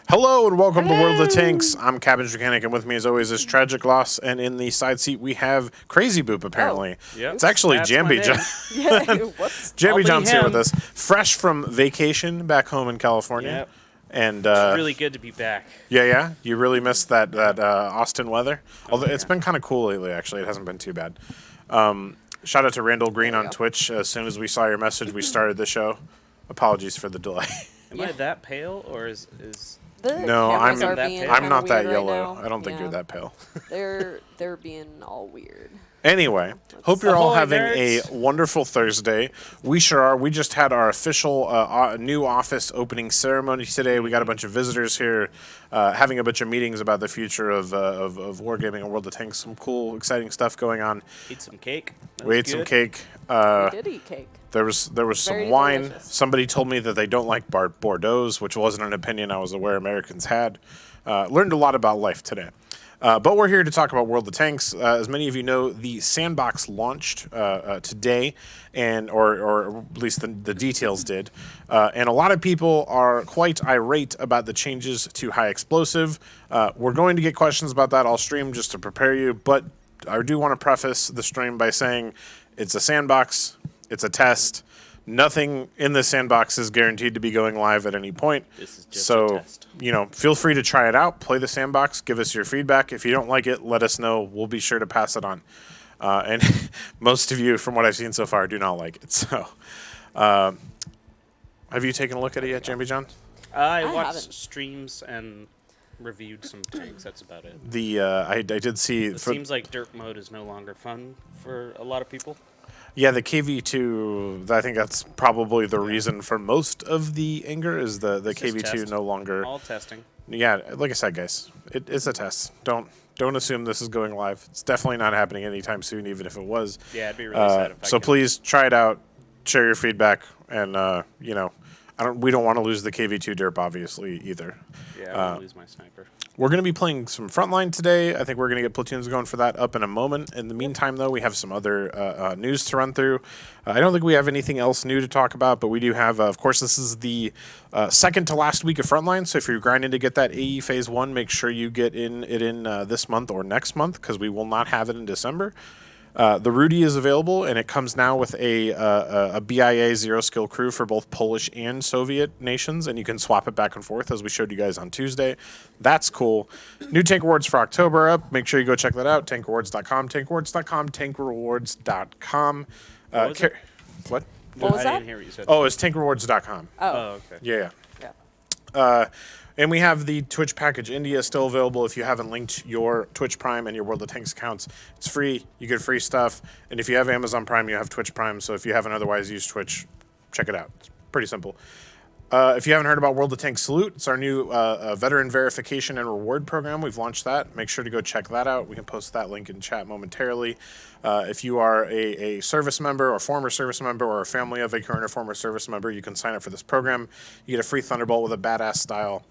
Hello and welcome to World of Tanks. I'm Cabbage Mechanic, and with me as always is Tragic Loss, and in the side seat we have Crazy Boop, apparently. Yep. It's actually Jambijon. Whoops. Jambijon's here with us, fresh from vacation back home in California. Yep. And It's really good to be back. yeah, you really missed that Austin weather. Although it's been kind of cool lately, actually. It hasn't been too bad. Shout out to Randall Green on Twitch. As soon as we saw your message, we started the show. Apologies for the delay. Am I that pale, or is No, cameras I'm are being not I'm not kinda that weird yellow. right now. I don't think Yeah. you're that pale. They're being all weird. Anyway, hope you're all Ahoy, having nerds. a wonderful Thursday. We sure are. We just had our official new office opening ceremony today. We got a bunch of visitors here, having a bunch of meetings about the future of wargaming and World of Tanks. Some cool, exciting stuff going on. eat some cake? That We was ate some good. cake. We did eat cake. There was some Very wine. delicious. Somebody told me that they don't like Bordeaux's, which wasn't an opinion I was aware Americans had. Learned a lot about life today. But we're here to talk about World of Tanks. As many of you know, the sandbox launched today, or at least the details did. And a lot of people are quite irate about the changes to high explosive. We're going to get questions about that all stream just to prepare you. But I do want to preface the stream by saying it's a sandbox. It's a test. Nothing in the sandbox is guaranteed to be going live at any point. This is just So, a test. feel free to try it out. Play the sandbox. Give us your feedback. If you don't like it, let us know. We'll be sure to pass it on. And most of you, from what I've seen so far, do not like it. So, have you taken a look at it yet, Jambijon? I I watched haven't. streams and reviewed some tanks. That's about it. I did see. It seems like dirt mode is no longer fun for a lot of people. Yeah, the KV2. I think that's probably the reason for most of the anger is the It's just KV2 test. no longer. All testing. Yeah, like I said, guys, it's a test. Don't assume this is going live. It's definitely not happening anytime soon, even if it was. Yeah, I'd be really sad if I So could- please try it out, share your feedback, and we don't want to lose the KV2 derp obviously either. Yeah, I won't lose my sniper. We're going to be playing some Frontline today. I think we're going to get platoons going for that up in a moment. In the meantime, though, we have some other news to run through. I don't think we have anything else new to talk about, but we do have, of course, this is the second to last week of Frontline. So if you're grinding to get that AE Phase 1, make sure you get in this month or next month, because we will not have it in December. The Rudy is available, and it comes now with a BIA zero skill crew for both Polish and Soviet nations, and you can swap it back and forth as we showed you guys on Tuesday. That's cool. New Tank Rewards for October are up. Make sure you go check that out. Tankrewards.com, tankrewards.com, tankrewards.com. What was it? What? What was I that? didn't hear what you said. Oh, it's tankrewards.com. Oh, Oh, okay. Yeah. yeah. And we have the Twitch package India still available. If you haven't linked your Twitch Prime and your World of Tanks accounts, it's free. You get free stuff. And if you have Amazon Prime, you have Twitch Prime. So if you haven't otherwise used Twitch, check it out. It's pretty simple. If you haven't heard about World of Tanks Salute, it's our new veteran verification and reward program. We've launched that. Make sure to go check that out. We can post that link in chat momentarily. If you are a service member or former service member or a family of a current or former service member, you can sign up for this program. You get a free Thunderbolt with a badass style.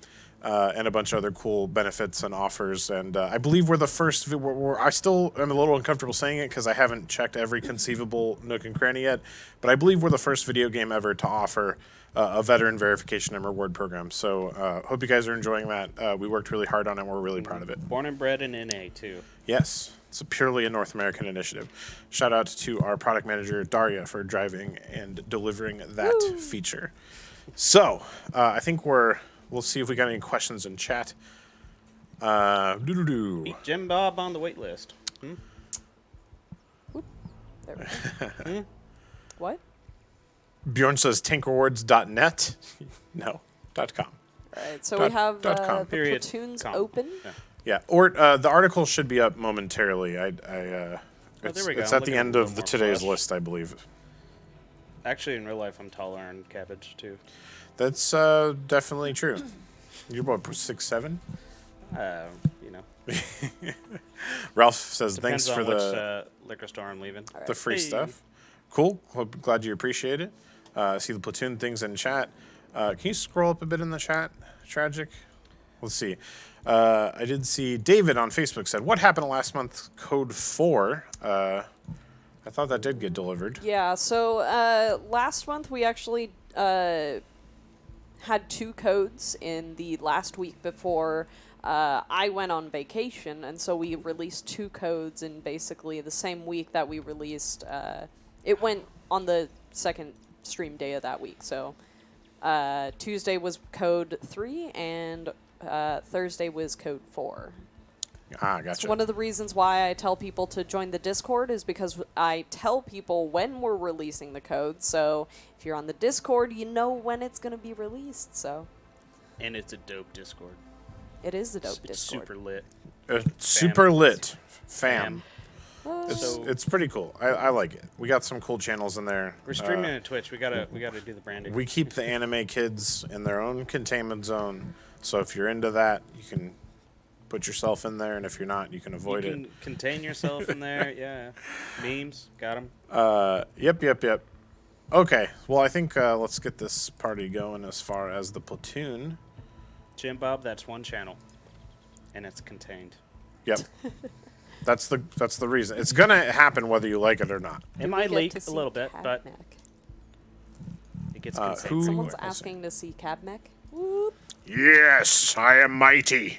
And a bunch of other cool benefits and offers. And I believe we're the first. I still am a little uncomfortable saying it because I haven't checked every conceivable nook and cranny yet. But I believe we're the first video game ever to offer a veteran verification and reward program. So hope you guys are enjoying that. We worked really hard on it. And we're really proud of it. Born and bred in NA, too. Yes, it's purely a North American initiative. Shout out to our product manager, Daria, for driving and delivering that feature. So I think we'll see if we got any questions in chat. Beat Jim Bob on the wait list. There we go. What? Bjorn says tankrewards.net. No, .com. All right, so Dot- we have dot com. the Period. platoons Com. open. Yeah. Yeah, or the article should be up momentarily. Oh, It's, there we go. it's I'm at the looking a end little of the more today's flush. list, I believe. Actually, in real life, I'm taller than Cabbage, too. That's definitely true. You're what, 6'7"? You know. Ralph says Depends thanks for on which the liquor store I'm leaving. the free Hey. stuff. Cool. Glad you appreciate it. See the platoon things in chat. Can you scroll up a bit in the chat, Tragic? Let's see. I did see David on Facebook said, what happened last month, Code 4? I thought that did get delivered. Yeah, so last month we actually had 2 codes in the last week before I went on vacation, and so we released 2 codes in basically the same week that we released. It went on the second stream day of that week, so Tuesday was code 3 and Thursday was code 4. Ah, gotcha. So one of the reasons why I tell people to join the Discord is because I tell people when we're releasing the code. So if you're on the Discord, you know when it's going to be released. So. And it's a dope Discord. It is a dope It's Discord. super lit. Super lit, fam. So It's pretty cool. I like it. We got some cool channels in there. we're streaming on Twitch. We gotta do the branding. We keep the anime kids in their own containment zone. So if you're into that, you can put yourself in there, and if you're not, you can avoid you can contain yourself in there. Yeah, memes, got them. it. Yep. Okay, well, I think let's get this party going as far as the platoon. Jim Bob, that's one channel, and it's contained. Yep. That's the reason. It's gonna happen whether you like it or not. It might leak a little bit, but it gets contained. who- Someone's Let's see. asking to see Cabmech. Whoop. Yes, I am mighty.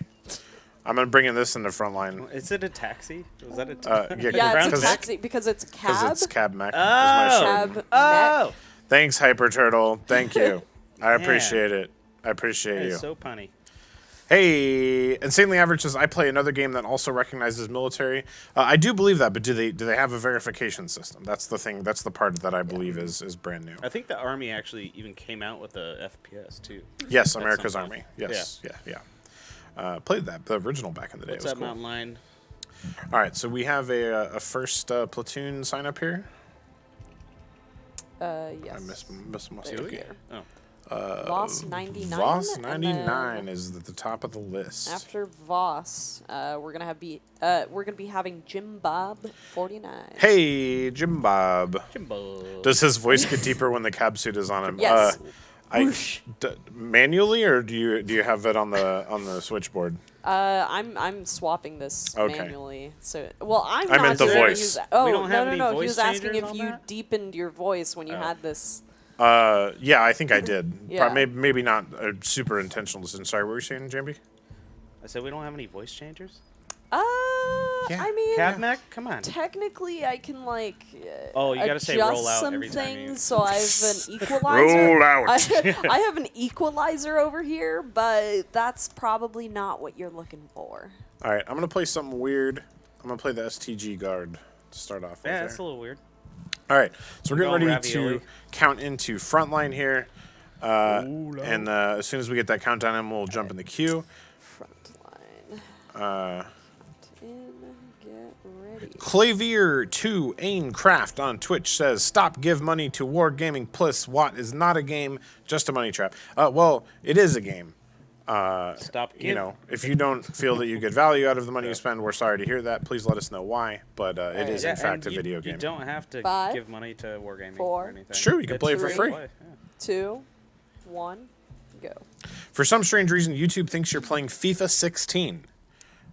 I'm gonna bring in this into Frontline. Is it a taxi? Was that a Yeah, it's a Brown taxi because it's Because cab. it's Cab Mech. is Oh. my shirt. Cab Oh, Mech. Thanks, Hyper Turtle. Thank you. I Man. appreciate it. I appreciate that you. is so punny. Hey, Insanely Average says I play another game that also recognizes military. I do believe that, but do they have a verification system? That's the thing. That's the part that I believe is brand new. I think the Army actually even came out with a FPS too. Yes, At America's some point. Army. Yes, yeah. Played that, the original back in the day. What's it was up, cool. Mountain Lion? All right, so we have a first platoon sign up here. Yes. I missed my There we sticky. go. Oh, Voss 99. Voss and 99 then is at the top of the list. After Voss, we're gonna be having Jim Bob 49. Hey, Jim Bob. Jimbo. Does his voice get deeper when the cab suit is on him? Yes. Manually, or do you have it on the switchboard? I'm swapping this Okay. manually. So, well, I'm I not meant the doing it. voice. He was- We Oh don't have any no! He voice was asking changers if on you that? deepened your voice when you had this. Yeah, I think I did. Yeah. Maybe not a super intentional decision. Sorry, what were you saying, Jambi? I said we don't have any voice changers. Yeah. I mean, Cadmac, come on. technically, I can Oh, you gotta say adjust roll out some every time you- things. So I have an equalizer. Roll out. I have an equalizer over here, but that's probably not what you're looking for. All right, I'm gonna play something weird. I'm gonna play the STG guard to start off with. Yeah, here. that's a little weird. All right, so we're getting Going ready to ravioli. count into Frontline here, and as soon as we get that countdown in, we'll jump in the queue. Frontline. In, get ready. Clavier2 Aincraft on Twitch says, "Stop, give money to Wargaming Plus. Watt is not a game, just a money trap." Well, it is a game. Stop. You know, if you don't feel that you get value out of the money you spend, we're sorry to hear that. Please let us know why. But it is, in fact, a video game. You don't have to 5, give money to Wargaming 4. or anything. It's true, you can play it for free. Yeah. 2, 1, go. For some strange reason, YouTube thinks you're playing FIFA 16.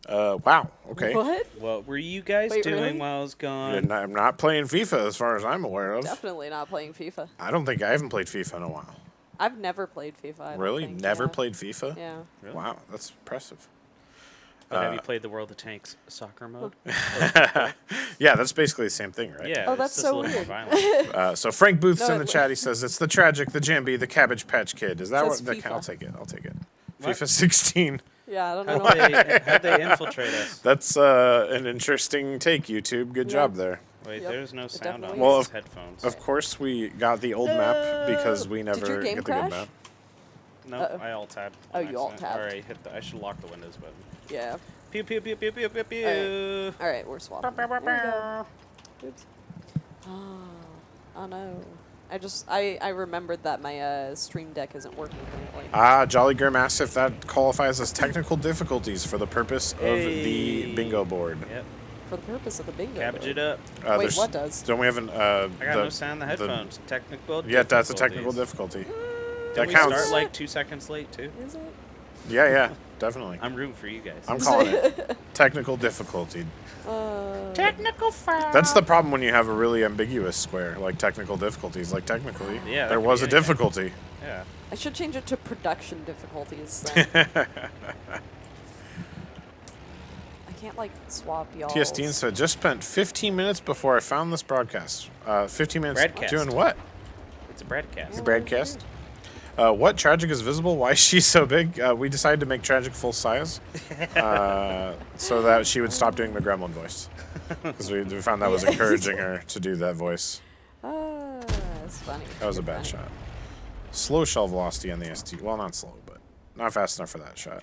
Wow, okay. What? What were you guys Wait, doing really? while I was gone? And I'm not playing FIFA as far as I'm aware of. Definitely not playing FIFA. I haven't played FIFA in a while. I've never played FIFA. I don't Really? think, Never yeah. played FIFA? Yeah. Really? Wow, that's impressive. But have you played the World of Tanks soccer mode? Yeah, that's basically the same thing, right? Yeah. Oh, it's that's just so a little weird. more violent. So Frank Booth's No, in the it- chat. He says, "It's the tragic, the Jambi, the Cabbage Patch Kid." Is that Says what? FIFA. I'll take it. I'll take it. What? FIFA 16. Yeah, I don't know. How'd they infiltrate us? That's an interesting take, YouTube. Good job there. Wait, Yep, there's no it sound on definitely Well, these of- headphones. Of course, we got the old map because we never your game get the crash? good map. No, Uh-oh. I alt-tabbed. Oh, you alt-tabbed. All right, I should lock the Windows button. Yeah. Pew, pew, pew, pew, pew, pew, pew. All right, we're swapping. There we go. Oops. Oh no. I remembered that my Stream Deck isn't working currently. Jolly Grim asks if that qualifies as technical difficulties for the purpose of the Hey. bingo board. Yep. For the purpose of the bingo. Cabbage it up. Wait, There's- what does? Don't we have an? I got no sound in the headphones. Technical Yeah, that's a technical difficulties. difficulty. Did That we counts. start like 2 seconds late too? Is it? Yeah, definitely. I'm rooting for you guys. I'm calling it technical difficulty. Technical foul. That's the problem when you have a really ambiguous square, like technical difficulties. Like technically, Yeah, that there could was be a anything. difficulty. Yeah. I should change it to production difficulties then. I can't, like, swap y'all. T.S. Dean said, just spent 15 minutes before I found this broadcast. 15 minutes Broadcast. doing what? It's a broadcast. The broadcast? What? Tragic is visible? Why is she so big? We decided to make Tragic full size so that she would stop doing the gremlin voice. Because we found that was encouraging her to do that voice. That's funny. That was a Very bad funny. shot. Slow shell velocity on the ST. Well, not slow, but not fast enough for that shot.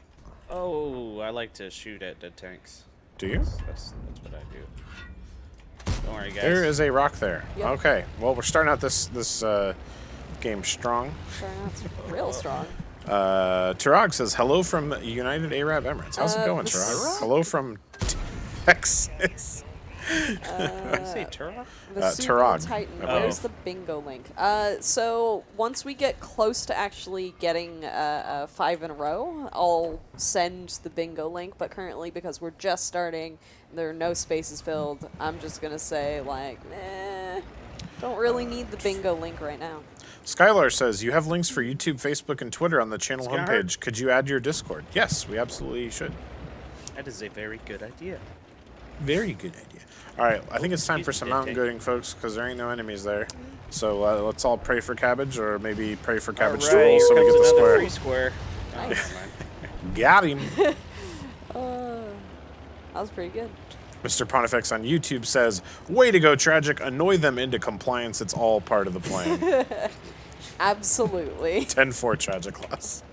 Oh, I like to shoot at dead tanks. Do you? That's what I do. Don't worry, guys. There is a rock there. Yep. Okay. Well, we're starting out this game strong. Sure, that's real strong. Turog says, hello from United Arab Emirates. How's it going, Turog? Hello from Texas. Did I say Turok? Turog. Titan. Oh. Where's the bingo link? So once we get close to actually getting 5 in a row, I'll send the bingo link. But currently, because we're just starting, there are no spaces filled. I'm just gonna say like, don't really need the bingo link right now. Skylar says, you have links for YouTube, Facebook, and Twitter on the channel Skylar? homepage. Could you add your Discord? Yes, we absolutely should. That is a very good idea. Very good idea. All right, I think it's time excuse for me, some Dante. mountain goating, folks, because there ain't no enemies there. So let's all pray for Cabbage, or maybe pray for Cabbage All right, tools so we here get the comes another square. free square. Oh, Nice. never mind. Got him. That was pretty good. Mr. Pontifex on YouTube says, way to go, Tragic. Annoy them into compliance. It's all part of the plan. Absolutely. 10-4 Tragic loss.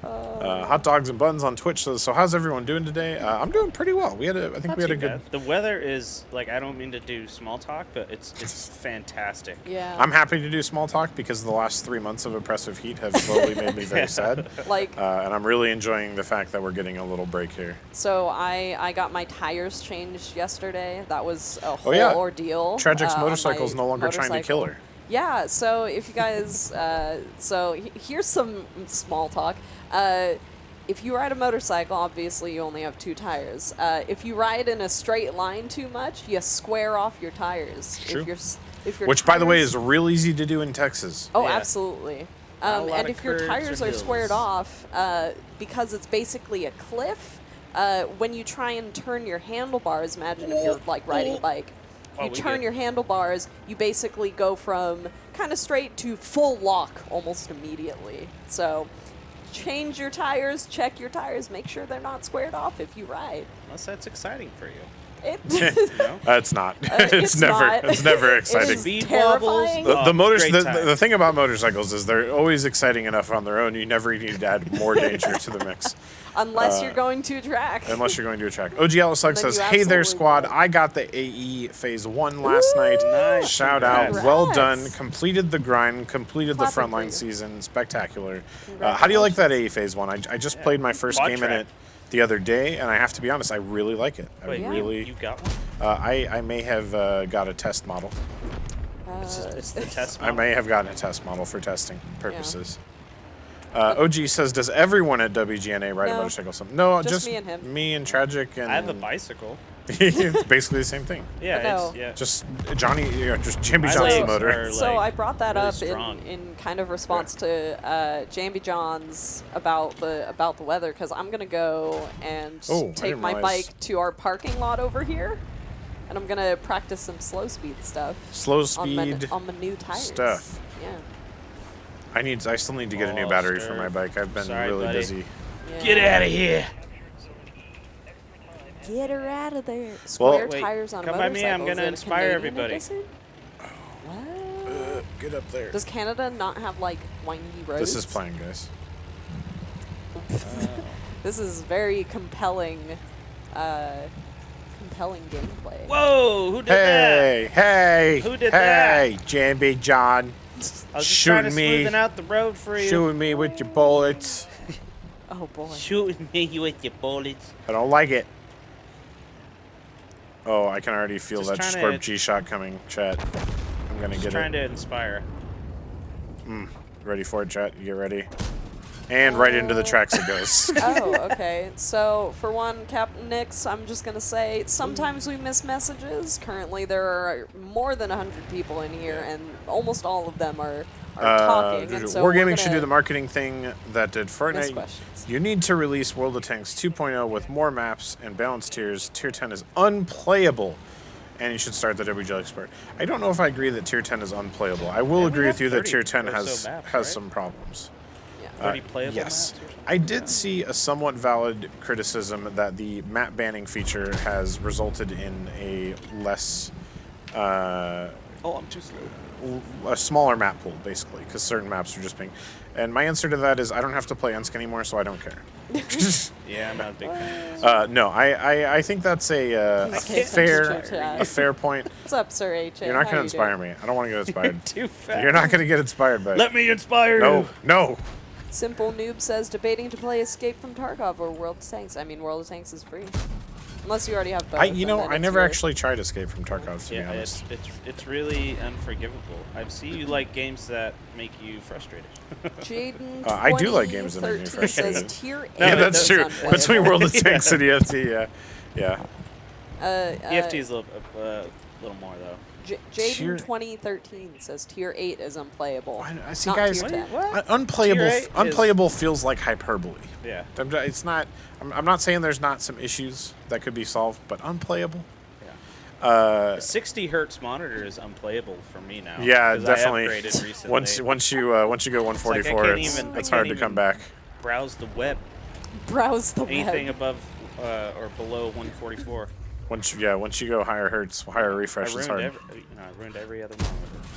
Hot Dogs and Buns on Twitch says, so how's everyone doing today? I'm doing pretty well. I think Not we had too a good... bad. The weather is, like, I don't mean to do small talk, but it's fantastic. Yeah. I'm happy to do small talk because the last 3 months of oppressive heat have slowly made me very sad. Like, And I'm really enjoying the fact that we're getting a little break here. so I got my tires changed yesterday. That was a whole yeah. ordeal. Tragic's on motorcycle is my no longer trying to kill motorcycle. her. Yeah, so if you guys, here's some small talk. If you ride a motorcycle, obviously you only have 2 tires. If you ride in a straight line too much, you square off your tires. True. If your Which, by the way, tires- is real easy to do in Texas. Oh, Yeah. absolutely. Not a lot And of if your curves or tires are squared hills. off, because it's basically a cliff, when you try and turn your handlebars, imagine if you're like riding a bike, Oh, you we turn good. your handlebars, you basically go from kind of straight to full lock almost immediately. So change your tires, check your tires, make sure they're not squared off if you ride. Unless that's exciting for you. It, You know? It's not. It's not. never It exciting. is Speed terrifying. wobbles. The thing about motorcycles is they're always exciting enough on their own. You never need to add more danger to the mix. Unless you're going to a track. Unless you're going to a track. OG Alice Lux Then says, you hey there, absolutely squad. will. I got the AE Phase 1 last night. Nice. Shout out. Congrats. Well done. Completed the grind. Completed Clapping the for Frontline you. season. Spectacular. How do you like that AE Phase 1? I just played my first Quad game track. in it the other day, and I have to be honest, I really like it. Wait, I you got one? I may have got a test model. It's the test I model. may have gotten a test model for testing purposes. OG says, does everyone at WGNA ride a No. motorcycle? No, Just just me and him. Me and Tragic, and I have a bicycle. it's basically the same thing. Yeah, No. it's, yeah. Just just Jambijon's My the legs motor. are, So like, I brought that really up strong. in kind of response to Jambijon's about the weather, because I'm gonna go and Oh, I take didn't my realize. bike to our parking lot over here, and I'm gonna practice some slow speed stuff Slow on my speed new tires. stuff. Yeah. I still need to get a new Oh, battery for stir. my bike. I've been Sorry, really buddy. busy. Yeah. Get out of here. Get her out of there. Square Wait, tires on a come by motorcycle. me, I'm Is gonna it a inspire Canadian everybody. edition? What? Get up there. Does Canada not have like windy roads? This is playing, guys. This is very compelling gameplay. Whoa, who did Hey, hey, Who did hey, Jambijon. that? I was just trying to Shooting me. smoothen out the road for you. Shooting me with your bullets. Oh boy. Shooting me with your bullets. I don't like it. Oh, I can already feel Just that trying scorp to- G-shot coming, chat. I'm gonna Just get trying it. to inspire. Ready for it, chat? You get ready? And right into the tracks it goes. Oh, okay. So, for one, Captain Nix, I'm just going to say, sometimes we miss messages. Currently, there are more than 100 people in here, and almost all of them are are talking. And so Wargaming should do the marketing thing that did Miss Fortnite. questions. You need to release World of Tanks 2.0 with more maps and balanced tiers. Tier 10 is unplayable, and you should start the WGL expert. I don't know if I agree that Tier 10 is unplayable. I will Yeah, we agree have with you that 30 Tier 10 or has so maps, has right? some problems. Yeah. 30 playable Yes. maps or something? I did see a somewhat valid criticism that the map banning feature has resulted in a less, Oh, I'm too slow. a smaller map pool, basically, because certain maps are just being. And my answer to that is I don't have to play Unsk anymore, so I don't care. Yeah, I'm not a big fan. No, I think that's a Please fair point. What's up, Sir H? You're not How going to you inspire doing? me. I don't want to get inspired. Too fast. You're not going to get inspired by it. Let me inspire you. No. Simple Noob says debating to play Escape from Tarkov or World of Tanks. I mean, World of Tanks is free. Unless you already have both. I and then I it's never yours. actually tried Escape from Tarkov, to be Yeah, honest. it's really unforgivable. I see you like games that make you frustrated. Jaden I do like games that make me 2013 says frustrated. tier 8 Yeah, No, that's is true. unplayable. Between World of Tanks and EFT, yeah. EFT is a little more though. Tier- Jaden 2013 says tier 8 is unplayable. I see, not guys. tier 10. What? Unplayable. Tier 8 is- Unplayable feels like hyperbole. Yeah. It's not. I'm not saying there's not some issues that could be solved, but unplayable. A 60 hertz monitor is unplayable for me now. Yeah, 'cause definitely. I upgraded recently. Once you go 144, can't it's even- I it's hard to can't come even- back. Browse the web. Browse the Anything web. above or below 144. Once you go higher hertz, higher refresh, I it's ruined hard. I ruined every other monitor.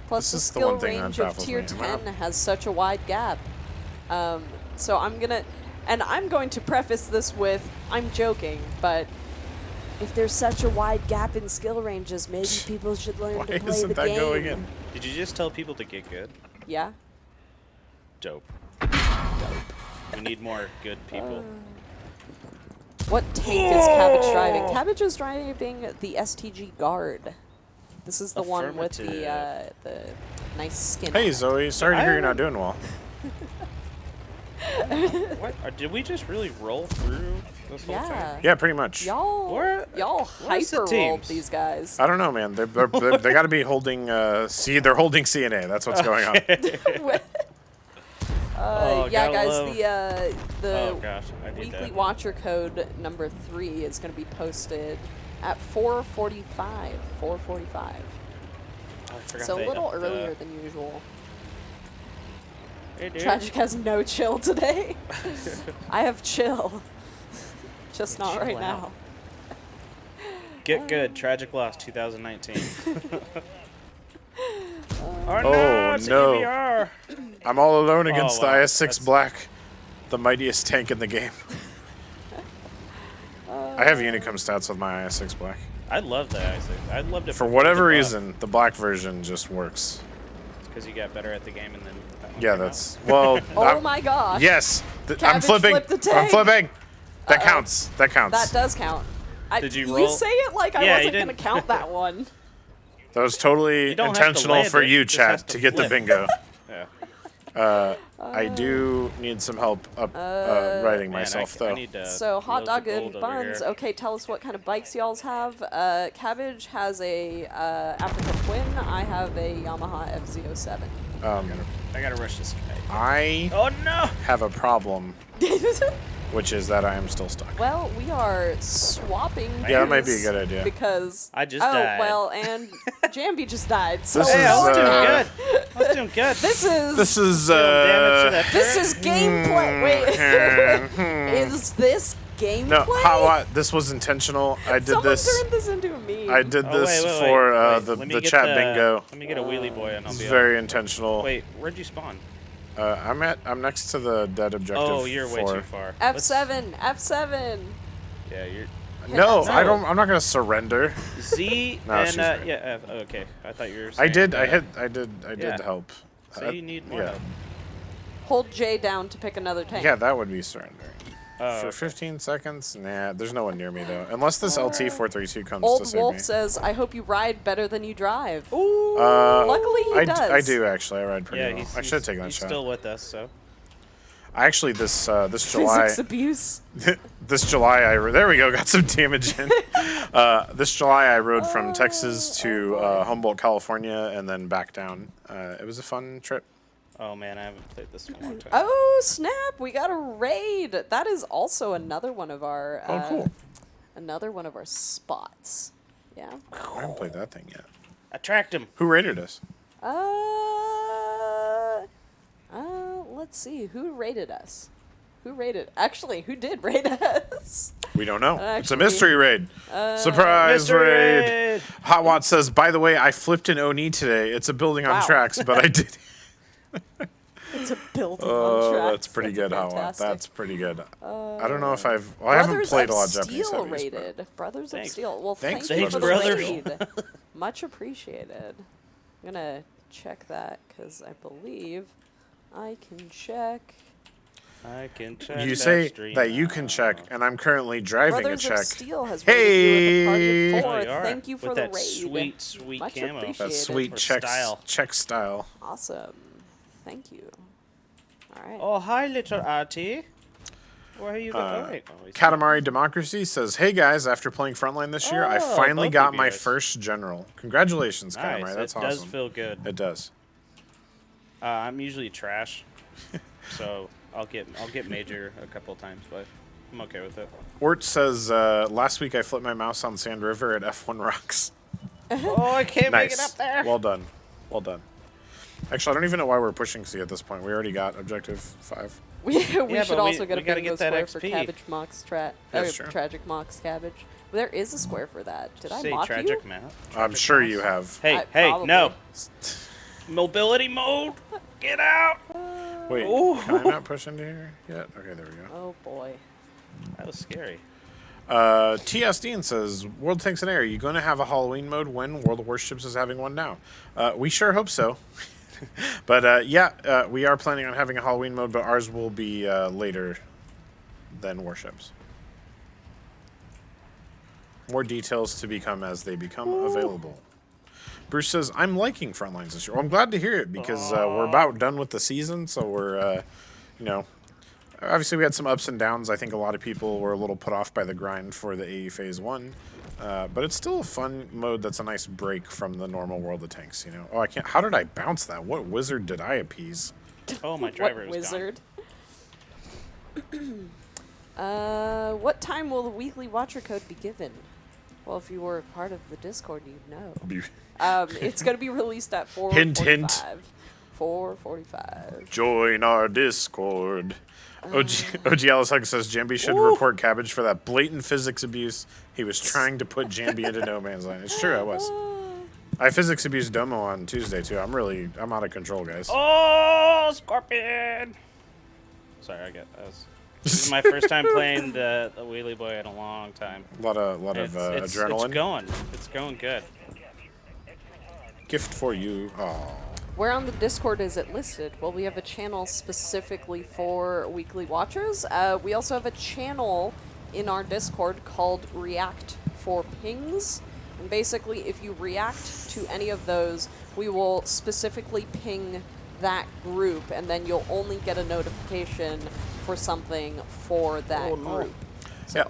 Plus, This the is the skill one thing that range of baffles tier me. 10 has such a wide gap. So I'm going to preface this with, I'm joking, but if there's such a wide gap in skill ranges, maybe people should learn Why to play isn't the that game. going in? Did you just tell people to get good? Yeah. Dope. We need more good people. What tank is Cabbage driving? Cabbage is driving the STG Guard. This is the one with the nice skin. Hey on it. Zoe, sorry to hear you're not doing well. What? Did we just really roll through this whole Yeah. thing? Yeah, pretty much. Y'all Where's the hyper rolled teams? these guys. I don't know, man. They got to be holding. They're holding CNA. That's what's going on. Yeah, gotta guys, love- the Oh gosh, I need weekly that. watcher code number 3 is going to be posted at 4:45. 4:45. Oh, I forgot So a they little upped, earlier than usual. Hey, dude. Tragic has no chill today. I have chill. Just not Chill right out. now. Get good. Tragic loss 2019. Oh Oh, no! It's no. EVR. I'm all alone against wow, the IS-6 that's- Black, the mightiest tank in the game. I have Unicum stats with my IS-6 Black. I love that. I'd love to. For whatever reason, the black version just works. because you got better at the game and then. that one Yeah, came out. that's well. Oh my gosh. Yes, I'm Cabbage flipping. flipped the I'm tank. flipping. That counts. That counts. That does count. Did you You roll? say it like I Yeah, you wasn't going to didn't. count that one. That was totally You don't have to intentional land for it, you, it just has chat, to to get the flip. bingo. Yeah. I do need some help writing Man, myself, I though. need to So hot load the dog gold and over buns. here. Okay, tell us what kind of bikes y'all's have. Cabbage has a Africa Twin. I have a Yamaha FZ07. I gotta rush this guy. I Oh no! have a problem, which is that I am still stuck. Well, we are swapping. Yeah, that might be a gears good idea. Because I just died. well, and Jambi just died. So This Hey, I was is, doing good. I was doing good. this is This is Doing damage to that this turret. is gameplay. Wait, is this gameplay? no, hot what? This was intentional. I did Someone this. turned this into a meme. I did Oh, this wait, for wait. Let me the get chat bingo. Let me get a wheelie boy and I'll It's be very intentional. Wait, where'd you spawn? I'm next to the dead objective. Oh, you're way 4. too far. F7, F7. Yeah, you're No, No. I don't. I'm not gonna surrender. Z No, and she's right. yeah. Okay, I thought you were. I Saying did. that. I did Yeah. help. So you need more yeah. help. Hold J down to pick another tank. Yeah, that would be surrendering. Oh, For okay. 15 seconds? Nah, there's no one near me though. Unless this LT-432 comes to Old save Wolf me. says, "I hope you ride better than you drive." Ooh. Luckily he does. I do actually. I ride pretty Yeah, well. he's, I should have taken that he's shot. still with us, so. I actually this July Physics abuse. this July there we go, got some damage in. This July I rode from Texas to Humboldt, California, and then back down. It was a fun trip. Oh man, I haven't played this in a long time. Oh snap! We got a raid. That is also another one of our. Cool. Another one of our spots. Yeah. I haven't played that thing yet. Attract him. Who rated us? Let's see. Who rated us? Actually, who did rate us? We don't know. It's a Actually, mystery raid. Surprise Mystery raid. raid. Hot Watt says, by the way, I flipped an Oni today. It's a building on Wow. tracks, but I did. It's a building on Oh, tracks. that's pretty good, Hot Watt. fantastic. That's pretty good. I don't know if I haven't Brothers played of a lot of Japanese Steel heavies, but- rated. Brothers Thanks. of Steel. Well, Thanks, thank you for the brothers. raid. Much appreciated. I'm gonna check that because I believe I can check. I can check. You say stream that you can out. check, and I'm currently driving Brothers a check. of Steel has rated you with a Hey! party of Oh, 4. you are. Thank you for With the that raid. sweet Much camo. appreciated. That sweet Or check style. check style. Awesome. Thank you. All right. Oh, hi, little Artie. Where are you going? Katamari Democracy says, "Hey guys, after playing Frontline this year, I Oh, finally both got of you my guys. first general. Congratulations, Nice. Katamari. That's it awesome. does feel good. It does. I'm usually trash, so I'll get major a couple of times, but I'm okay with it. Ort says, last week I flipped my mouse on Sand River at F1 Rocks. Oh, I can't make it Nice. up there. Well done. Well done. Actually, I don't even know why we're pushing C at this point. We already got objective 5. We Yeah, should but also we get a gotta bingo get that square for XP. Cabbage Mocks That's true. Tragic Mocks Cabbage. There is a square for that. Did I Say mock tragic you? math. I'm sure you have. Hey, Probably. no. Mobility mode. Get out. Wait, Ooh. can I not push into here yet? Okay, there we go. Oh boy. That was scary. T.S. Dean says, World Tanks and Air, are you going to have a Halloween mode when World of Warships is having one now? We sure hope so. But yeah, we are planning on having a Halloween mode, but ours will be later than Warships. More details to become as they become available. Bruce says, I'm liking Frontlines this year. Well, I'm glad to hear it because we're about done with the season, so we're, you know, obviously we had some ups and downs. I think a lot of people were a little put off by the grind for the AE Phase 1. But it's still a fun mode that's a nice break from the normal World of Tanks, you know. Oh, I can't. How did I bounce that? What wizard did I appease? Oh, my driver What is gone. wizard? What time will the weekly watcher code be given? Well, if you were part of the Discord, you'd know. It's going to be released at 4:45. Hint, hint. 4:45. Join our Discord. OG Alice Hug says Jambi should report Cabbage for that blatant physics abuse. He was trying to put Jambi into no man's land. It's true, I was. I physics abused Domo on Tuesday too. I'm out of control, guys. Oh, Scorpion! Sorry, this is my first time playing the Wheelie Boy in a long time. A lot of adrenaline. It's going good. Gift for you. Oh. Where on the Discord is it listed? Well, we have a channel specifically for weekly watchers. We also have a channel in our Discord called React for Pings. And basically, if you react to any of those, we will specifically ping that group, and then you'll only get a notification for something for that group. Yeah.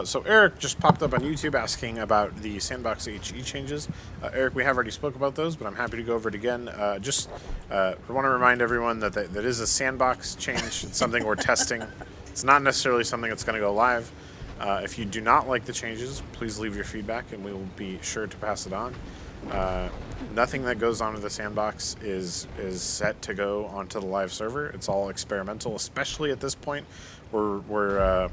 So Eric just popped up on YouTube asking about the sandbox HE changes. Eric, we have already spoke about those, but I'm happy to go over it again. I want to remind everyone that that is a sandbox change. It's something we're testing. It's not necessarily something that's going to go live. If you do not like the changes, please leave your feedback, and we will be sure to pass it on. Nothing that goes onto the sandbox is set to go onto the live server. It's all experimental, especially at this point. We're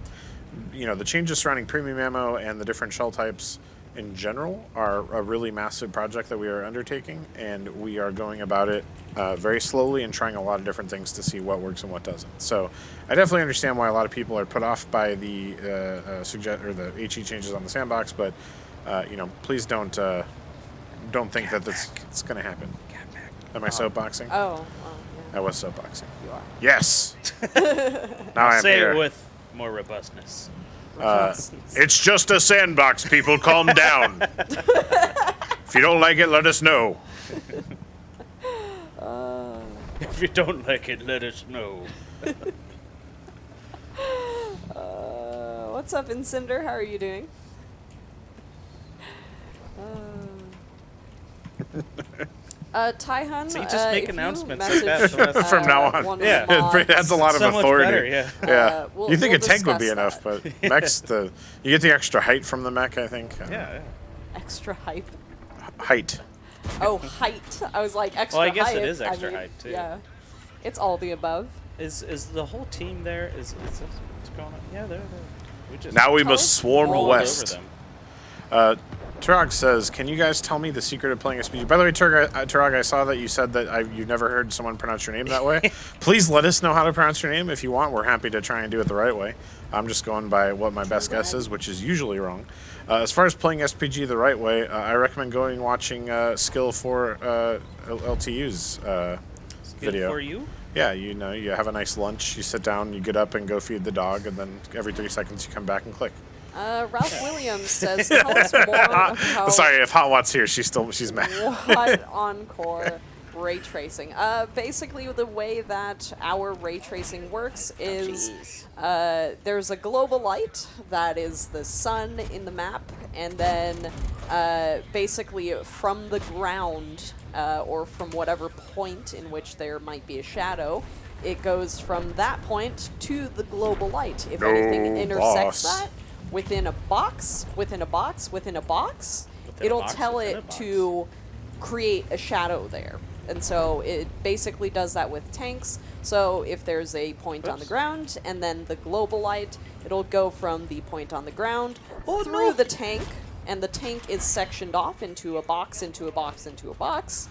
you know, the changes surrounding premium ammo and the different shell types in general are a really massive project that we are undertaking, and we are going about it very slowly and trying a lot of different things to see what works and what doesn't. So I definitely understand why a lot of people are put off by the the HE changes on the sandbox, but you know, please don't think that it's going to happen. Am I soapboxing? Oh, I was soapboxing. you are. Yes. Now I am Say here. it with more robustness. It's just a sandbox, people. Calm down. If you don't like it, let us know. If you don't like it, let us know. What's up, Incinder? How are you doing? Taihan, So you just make if you announcements like message, that From now on. one of the Yeah. mods, That's a lot of So much authority. better, yeah. Yeah. we'll- you think we'll a tank would be discuss enough, but mech's you get the extra height from the mech, I think. Yeah. extra hype. Height. Oh, height. I was like, extra Well, I guess height. it is extra height, too. Yeah. It's all the above. Is the whole team there? Is this what's going on? Yeah, they're there. We just Now we Tell must us swarm all west. over them. Turog says, "Can you guys tell me the secret of playing SPG?" By the way, Turog, I saw that you said that you've never heard someone pronounce your name that way. Please let us know how to pronounce your name if you want. We're happy to try and do it the right way. I'm just going by what my best guess is, which is usually wrong. As far as playing SPG the right way, I recommend going and watching Skill for LTU's video. Good for you. Yeah, you know, you have a nice lunch, you sit down, you get up and go feed the dog, and then every 3 seconds you come back and click. Ralph Williams says, tell us more about Sorry, if Hot Watt's here, she's mad. what Encore ray tracing. Basically, the way that our ray tracing works is there's a global light that is the sun in the map, and then basically from the ground or from whatever point in which there might be a shadow, it goes from that point to the global light. If anything intersects that within a box, within a box, within a box, it'll tell it to create a shadow there. And so it basically does that with tanks. So if there's a point on the ground and then the global light, it'll go from the point on the ground through the tank, and the tank is sectioned off into a box, into a box, into a box.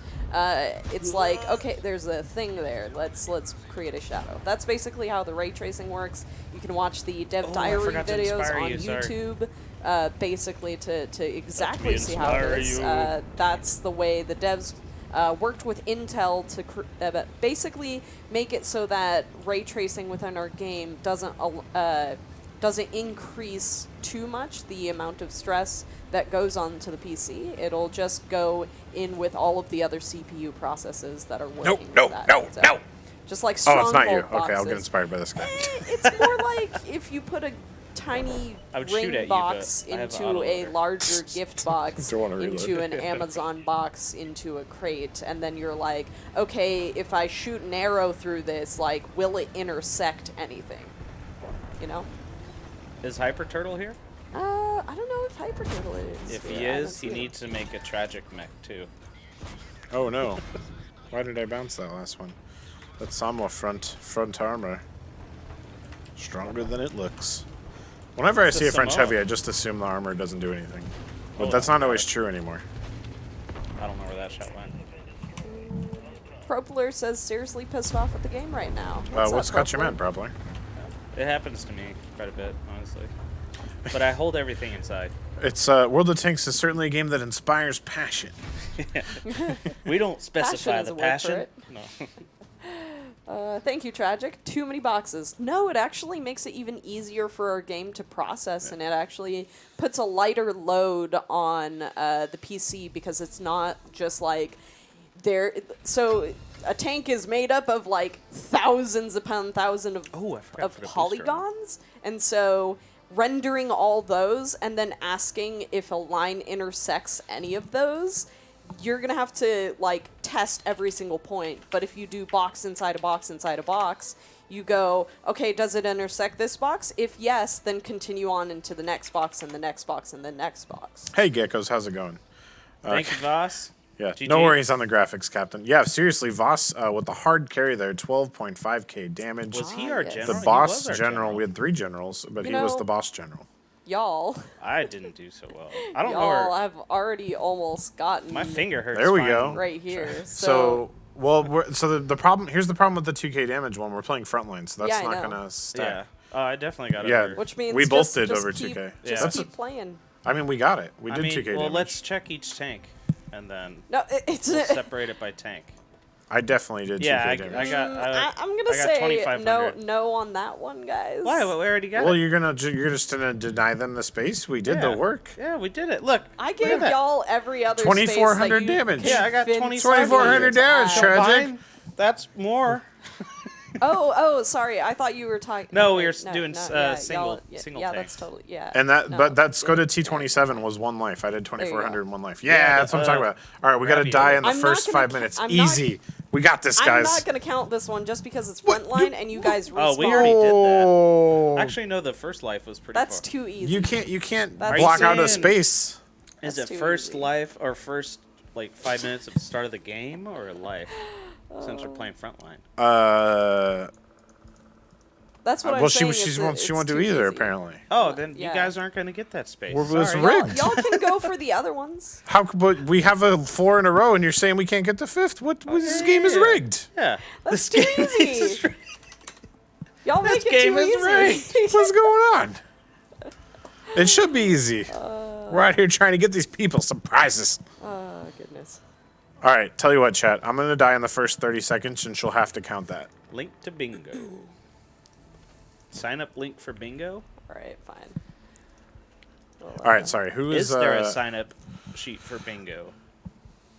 It's like, okay, there's a thing there. Let's create a shadow. That's basically how the ray tracing works. You can watch the Dev Diary forgot to videos inspire on you, sorry. YouTube, basically to exactly see how inspire it is. you. That's the way the devs worked with Intel to basically make it so that ray tracing within our game doesn't increase too much the amount of stress that goes onto the PC. It'll just go in with all of the other CPU processes that are working with that. So, just like Oh, it's not you. Stronghold boxes. Okay, I'll get inspired by this guy. It's more like if you put a tiny I would shoot at ring you, box but I have into auto a loader. larger gift box, Don't wanna reload. into an Amazon box, into a crate, and then you're like, okay, if I shoot an arrow through this, like, will it intersect anything? You know? Is Hyper Turtle here? I don't know if Hyper Turtle is. If here. he I haven't is, he seen it. needs to make a tragic mech too. Oh no. Why did I bounce that last one? That's Samo front armor. Stronger than it looks. Whenever I It's see a a French Samoa. heavy, I just assume the armor doesn't do anything. But Oh, that's not got always it. true anymore. I don't know where that shot went. Propoler says seriously pissed off at the game right now. What's up, got you Propoler? mad, probably? It happens to me quite a bit, honestly. But I hold everything inside. It's World of Tanks is certainly a game that inspires passion. We don't specify is the a word for passion. it. No. Thank you, Tragic. Too many boxes. No, it actually makes it even easier for our game to process, and it actually puts a lighter load on the PC because it's not just like there. So a tank is made up of like thousands upon thousands of Oh, I forgot to of put a booster on. polygons, and so rendering all those and then asking if a line intersects any of those, you're gonna have to like test every single point. But if you do box inside a box inside a box, you go, okay, does it intersect this box? If yes, then continue on into the next box and the next box and the next box. Hey, Geckos, how's it going? Thank you, Voss. Yeah, GG. no worries on the graphics, Captain. Yeah, seriously, Voss with the hard carry there, 12.5k damage. Was he our yes. general? the He boss was our general? We had 3 generals, but You he was know- the boss general. Y'all, I didn't do so well. I don't know. y'all Where, have already almost gotten my finger hurts. There we fine. go. right here. So, well, the problem here's the problem with the 2k damage one. We're playing Frontline, so that's Yeah, I not know. gonna Yeah. stack. I definitely got Yeah. over. which means We both just, did just over keep, 2K. Just Yeah. keep playing. I mean, we got it. We did 2k well, damage. let's check each tank, and then No, it's we'll separate it by tank. I definitely did 2k Yeah, I damage. got. I'm gonna I got say 2,500. no on that one, guys. Why? Well, we already got Well, it. you're just gonna deny them the space. We did the Yeah. work. Yeah, we did it. Look, I look gave at that. y'all every other 2,400 space that you damage. could Yeah, I got convince 2,400 me to damage, add. Tragic. Combined, that's more. Oh, sorry. I thought you were talking. No, okay, we were doing single yeah, single yeah, tanks. that's totally yeah. And that, no, but that's go to good. T27 was 1 life. I did you 2400 go. in 1 life. Yeah, Yeah, that's what I'm talking about. All right, we got to die in the I'm not first gonna 5 ca- minutes. I'm not- Easy. We got this, I'm guys. not gonna count this one just because it's What? Frontline and you guys respawn. Oh, we already did that. Oh. Actually, no, the first life was pretty That's far. too easy. You can't That's block too out a easy. space. Is That's it too first easy. life or first like 5 minutes at the start of the game or life? Since we're playing Frontline. That's what I'm well, saying. she it's won't do too either, easy. apparently. Oh, then Yeah. you guys aren't going to get that space. Well, it's Sorry. rigged. Y'all can go for the other ones. But we have a 4 in a row, and you're saying we can't get the 5th? This game is yeah. rigged. Yeah. That's This too game easy. is rigged. Y'all make This it game too is easy. What's going on? It should be easy. We're out here trying to get these people some prizes. Oh goodness. All right, tell you what, chat. I'm going to die in the first 30 seconds, and she'll have to count that. Link to bingo. Sign up link for bingo. All right, fine. All right, sorry. Who Is is there a sign up sheet for bingo?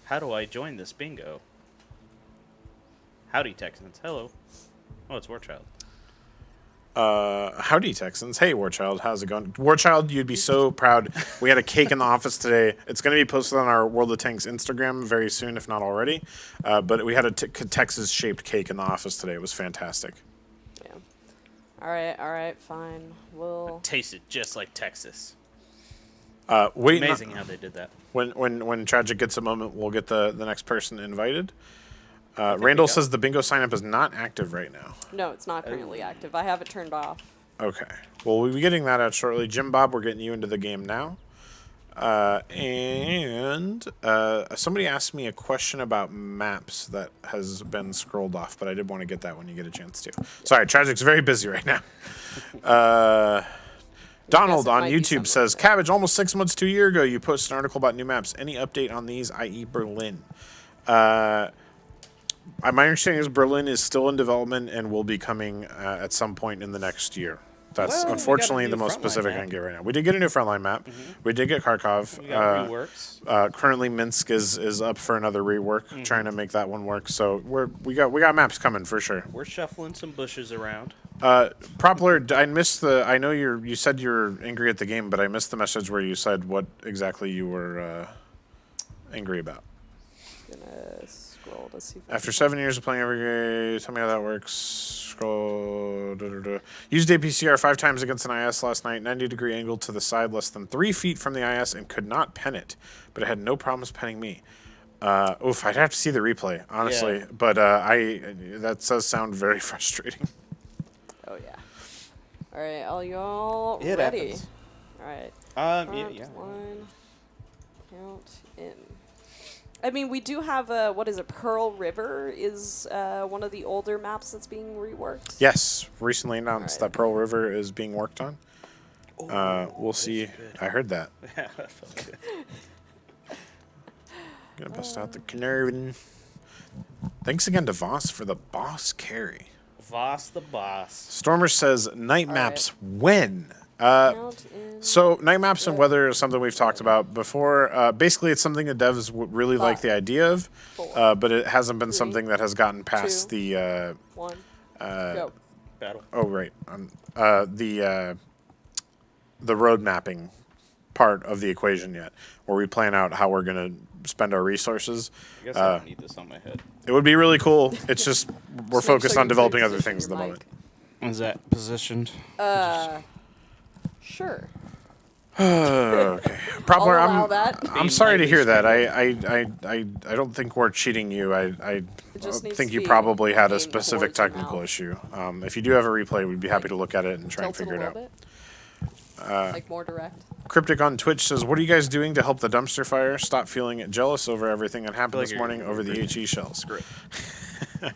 How do I join this bingo? Howdy, Texans. Hello. Oh, it's Warchild. howdy, Texans. Hey, Warchild. How's it going? Warchild, you'd be so proud. We had a cake in the office today. It's going to be posted on our World of Tanks Instagram very soon, if not already. But we had a Texas-shaped cake in the office today. It was fantastic. Yeah. All right, fine. We'll. Tasted just like Texas. Wait, Amazing how they did that. When Tragic gets a moment, we'll get the next person invited. we Randall got says the bingo sign up is not active right now. No, it's not currently active. I have it turned off. Okay. Well, we'll be getting that out shortly. Jim Bob, we're getting you into the game now. Somebody asked me a question about maps that has been scrolled off, but I did want to get that when you get a chance to. Sorry, Tragic's very busy right now. Donald it on might be YouTube something says, like that. Cabbage, almost 6 months to a year ago, you posted an article about new maps. Any update on these, i.e. Berlin? My understanding is Berlin is still in development and will be coming at some point in the next year. That's Well, we got a unfortunately new the most Frontline specific I map. can get right now. We did get a new Frontline map. We did get Kharkov. We got reworks. Currently, Minsk is up for another rework, trying to make that one work. So we got maps coming for sure. We're shuffling some bushes around. Propler, I missed the. I know you said you're angry at the game, but I missed the message where you said what exactly you were angry about. Gonna scroll to see. If After 7 years of playing every game, tell me how that works. Scroll. Used APCR 5 times against an IS last night. 90-degree angle to the side, less than 3 feet from the IS, and could not pen it. But it had no problems penning me. I'd have to see the replay, honestly. Yeah. But that does sound very frustrating. Oh yeah. All right, all y'all It ready? happens. All right. Yeah. Line, count in. I mean, we do have what is it? Pearl River is one of the older maps that's being reworked. Yes, recently announced Alright. that Pearl River is being worked on. We'll see. good. I heard that. Yeah, that felt good. Gonna bust out the Canarian. Thanks again to Voss for the boss carry. Voss the boss. Stormer says night maps when? Count in. So night maps and weather is something we've talked about before. Basically, it's something the devs really like the idea of, 4, but it hasn't been 3, something that has gotten past 2, the. 1. Go. Battle. Oh right, the road mapping part of the equation yet, where we plan out how we're gonna spend our resources. I guess I don't need this on my head. It would be really cool. It's just we're Just make focused sure on you developing other position things at your the mic. moment. Is that positioned? Sure. Okay, Probably. I'll allow that. I'm sorry to hear that. I don't think we're cheating you. I just needs think to you be probably had a aimed specific towards your technical mouth. issue. If you do have a replay, we'd be happy to look at it and try and Tilt it figure a it little out. bit. Like more direct. Cryptic on Twitch says, "What are you guys doing to help the dumpster fire? Stop feeling jealous over everything that happened like this you're- morning over the HE shells." Screw it.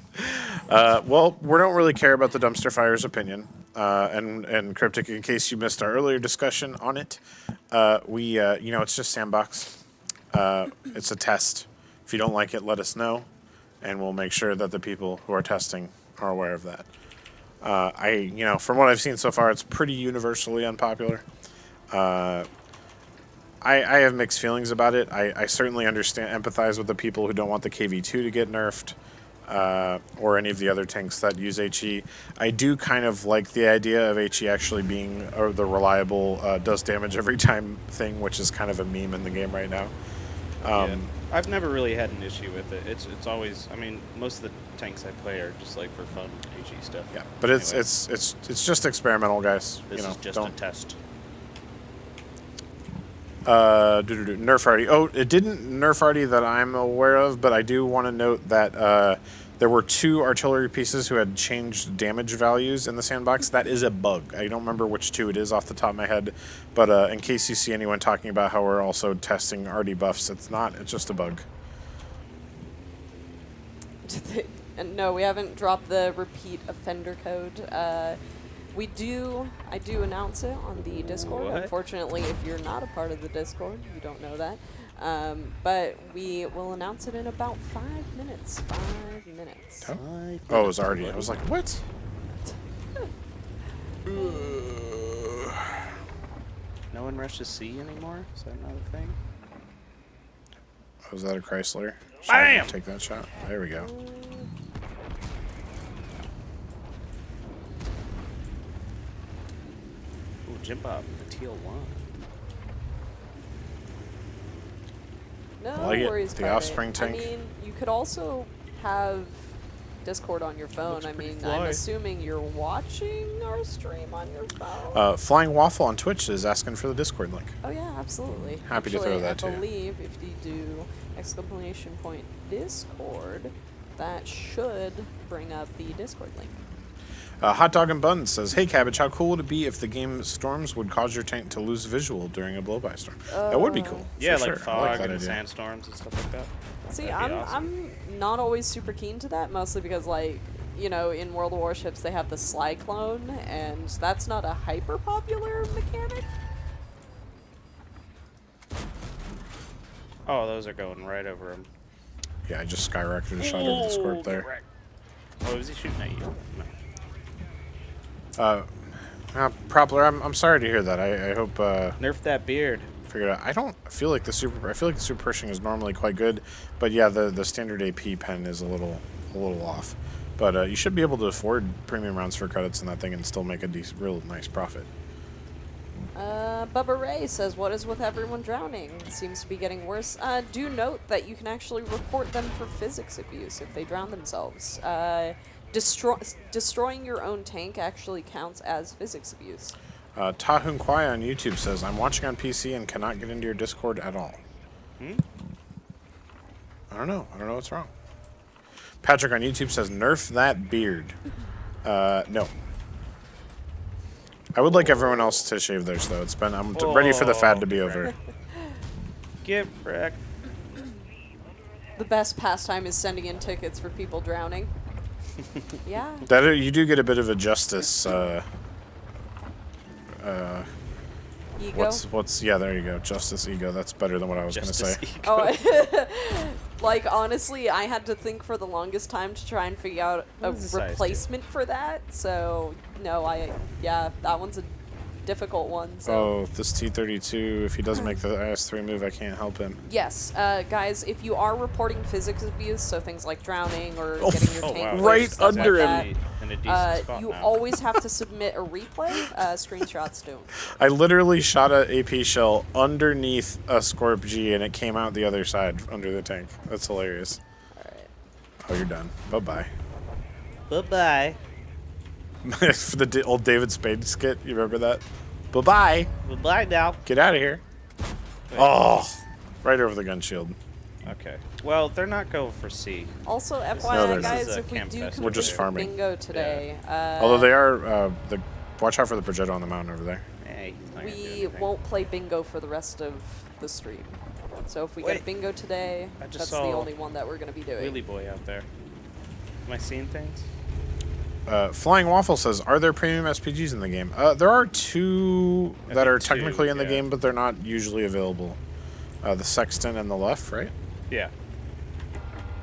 Well, we don't really care about the dumpster fire's opinion. And Cryptic, in case you missed our earlier discussion on it, it's just sandbox. It's a test. If you don't like it, let us know, and we'll make sure that the people who are testing are aware of that. From what I've seen so far, it's pretty universally unpopular. I have mixed feelings about it. I certainly empathize with the people who don't want the KV2 to get nerfed. or any of the other tanks that use HE. I do kind of like the idea of HE actually being the reliable does damage every time thing, which is kind of a meme in the game right now. Yeah. I've never really had an issue with it. It's always, I mean, most of the tanks I play are just like for fun HE stuff. Yeah, but Anyway, it's just experimental, guys. this is just a test. Nerf Arty. Oh, it didn't nerf Arty that I'm aware of, but I do want to note that there were 2 artillery pieces who had changed damage values in the sandbox. That is a bug. I don't remember which 2 it is off the top of my head, but in case you see anyone talking about how we're also testing Arty buffs, it's not. It's just a bug. And no, we haven't dropped the repeat offender code. I do announce it on the Discord. What? Unfortunately, if you're not a part of the Discord, you don't know that. But we will announce it in about 5 minutes. 5 minutes. Oh, it was Arty. I was like, what? No one rushes C anymore? Is that not a thing? Was that a Chrysler? Should I Bam! take that shot? There we go. Ooh, Jim Bob, the TL1. No I like it. worries, The Pirate. Offspring tank. I mean, you could also have Discord on your phone. Looks I pretty mean, fly. I'm assuming you're watching our stream on your phone. Flying Waffle on Twitch is asking for the Discord link. Oh yeah, absolutely. Happy to Actually, throw that to I you. believe if you do exclamation point Discord, that should bring up the Discord link. Hot Dog and Buns says, "Hey Cabbage, how cool would it be if the game storms would cause your tank to lose visual during a blow-by storm?" That would be cool. Yeah, for like sure. I fog that and idea. sandstorms and stuff like that. See, That'd be I'm awesome. I'm not always super keen to that, mostly because like, you know, in World of Warships they have the Cyclone, and that's not a hyper popular mechanic. Oh, those are going right over him. Yeah, I just skyrocketed a shot over the Scorp there. Oh, was he shooting at you? No. Proppler, I'm sorry to hear that. I hope Nerf that beard. figured out. I don't feel like the super. I feel like the super pushing is normally quite good, but yeah, the standard AP pen is a little off. But you should be able to afford premium rounds for credits in that thing and still make a real nice profit. Bubba Ray says, "What is with everyone drowning? It seems to be getting worse." Do note that you can actually report them for physics abuse if they drown themselves. Destroying your own tank actually counts as physics abuse. Tahun Kwai on YouTube says, "I'm watching on PC and cannot get into your Discord at all." I don't know what's wrong. Patrick on YouTube says, "Nerf that beard." No. I would like everyone else to shave theirs though. It's been I'm ready for the fad to be over. Get wrecked. The best pastime is sending in tickets for people drowning. Yeah. That you do get a bit of a justice. Ego. What's yeah? There you go. Justice ego. That's better than what I was going to say. Ego. Oh, like honestly, I had to think for the longest time to try and figure out a What does the size do? replacement for that. So no, that one's a difficult one. So Oh, this T-32. If he does make the IS-3 move, I can't help him. yes, guys, if you are reporting physics abuse, so things like drowning or getting your Oh, tank wow. Right pushed, stuff under like him. that, In a decent spot you now. always have to submit a replay. Screenshots don't. I literally shot an AP shell underneath a Scorp G, and it came out the other side under the tank. That's hilarious. All right. Oh, you're done. Bye-bye. Bye-bye. For the old David Spade skit, you remember that? Bye-bye. Bye-bye now. Get out of here. Oh, right over the gun shield. Okay. Well, they're not going for C. Also, No, FYI, they're not. guys, This is a if we camp do fest. We're just complete farming. bingo today, Although they are, watch out for the Progetto on the mountain over there. Hey, he's not gonna do we anything. won't play bingo for the rest of the stream. So if we get Wait. a bingo today, I just that's the saw only one that we're going to be doing. Wheelie boy out there. Am I seeing things? Flying Waffle says, "Are there premium SPGs in the game?" There are 2 I that think are 2, technically in the yeah. game, but they're not usually available. The Sexton and the Left, right? Yeah.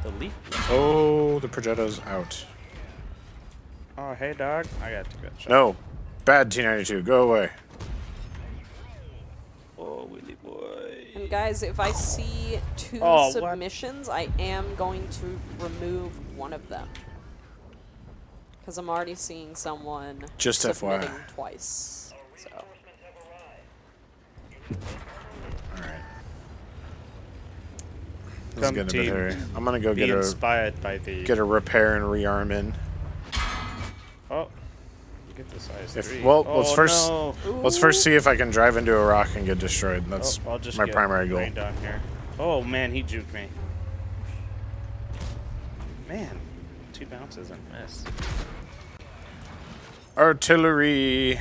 The leaf. Oh, the Progetto's out. Oh, hey, dog. I got to go. No. Bad T-92. Go away. Oh, Wheelie boy. And And guys, if I see 2 Oh, what? submissions, I am going to remove one of them. Because I'm already seeing someone Just submitting FYI. twice. So. Alright. This is Come getting a bit team. hairy. I'm gonna go Be get inspired by the. a repair and rearm in. Oh, you get the size If 3. well, oh, let's first see if I can drive into a rock and get destroyed. That's I'll just my get primary goal. rained on here. Oh man, he juked me. Man, 2 bounces and miss. Artillery.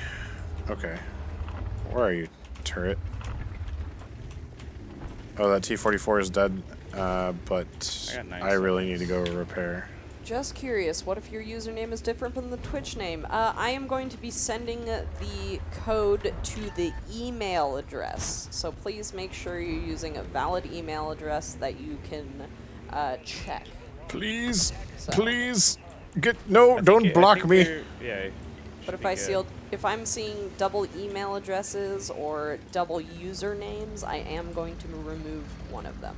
Okay. Where are you, turret? Oh, that T-44 is dead. But I got 9 I really need seconds. to go repair. Just curious, what if your username is different from the Twitch name? I am going to be sending the code to the email address, so please make sure you're using a valid email address that you can check. Please, So. please, I don't think block me. Yeah. But if I'm seeing double email addresses or double usernames, I am going to remove one of them.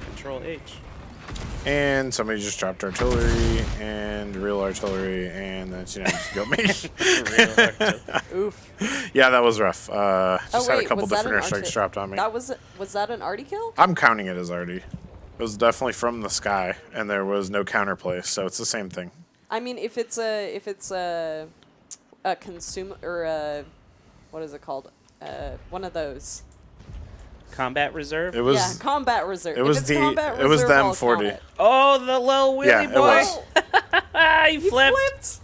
Control H. And somebody just dropped artillery and real artillery, and that's just killed me. Oof. Yeah, that was rough. Just had a wait, couple was that different an airstrikes dropped on me. Was that an arty kill? I'm counting it as arty. It was definitely from the sky, and there was no counterplay, so it's the same thing. I mean, if it's a consumer or a, what is it called? One of those. Combat reserve. It was. Yeah, combat reserve. It If was it's the. combat It was reserve, the I'll count M40. it. Oh, the little wheelie Yeah, it boy. was. He He flipped. flipped.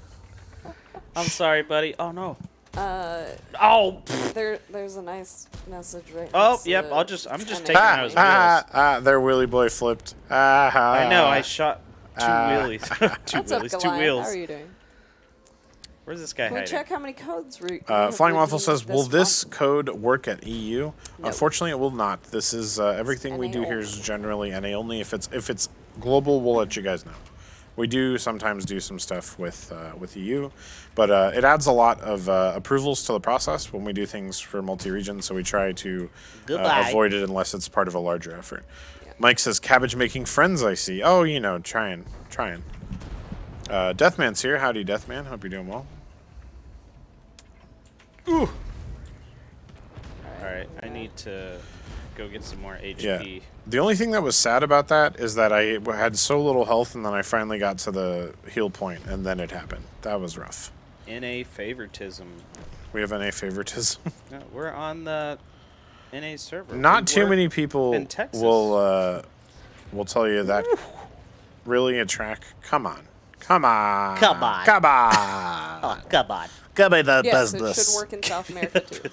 I'm sorry, buddy. Oh no. Uh, Oh. there's a nice message right. Oh, next to yep. it. I'm It's just kinda taking out his annoying. Their wheelie boy flipped. I know. I shot 2 wheelies. 2 What's up, wheelies. 2 Goliath? wheels. How are you doing? Where's this guy Can we hiding? check how many codes we have Flying Waffle redeemed says, "Will this month?" code work at EU?" No. Unfortunately, it will not. This is everything we do NA here is generally NA only. If it's global, we'll let you guys know. We do sometimes do some stuff with EU, but it adds a lot of approvals to the process when we do things for multi-region. So we try to Goodbye. avoid it unless it's part of a larger effort. Mike says, "Cabbage making friends." I see. Oh, trying. Deathman's here. Howdy, Deathman. Hope you're doing well. Ooh. All right. I need to go get some more HP. Yeah. The only thing that was sad about that is that I had so little health, and then I finally got to the heal point, and then it happened. That was rough. NA favoritism. We have NA favoritism. No, we're on the NA server. Not We too were many people in Texas. will tell you that. Really, a track? Come on. Come on. Come on. Oh, come on. Come on, the Yes, business. it should work in South America too.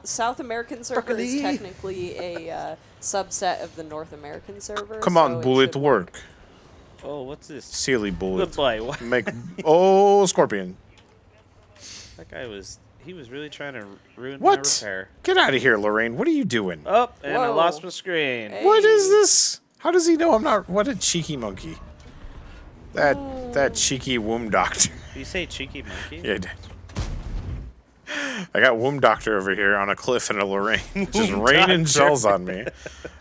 South American server is technically a subset of the North American server. Come so on, it bullet should work. Oh, what's this? Silly bullet. Goodbye. What? Make Scorpion. That guy he was really trying to ruin What? my repair. Get out of here, Lorraine. What are you doing? Oh, and I Whoa. lost my screen. Hey. What is this? How does he know I'm not? What a cheeky monkey. That cheeky womb doctor. Did you say cheeky monkey? Yeah, I did. I got womb doctor over here on a cliff in a Lorraine, just raining shells on me.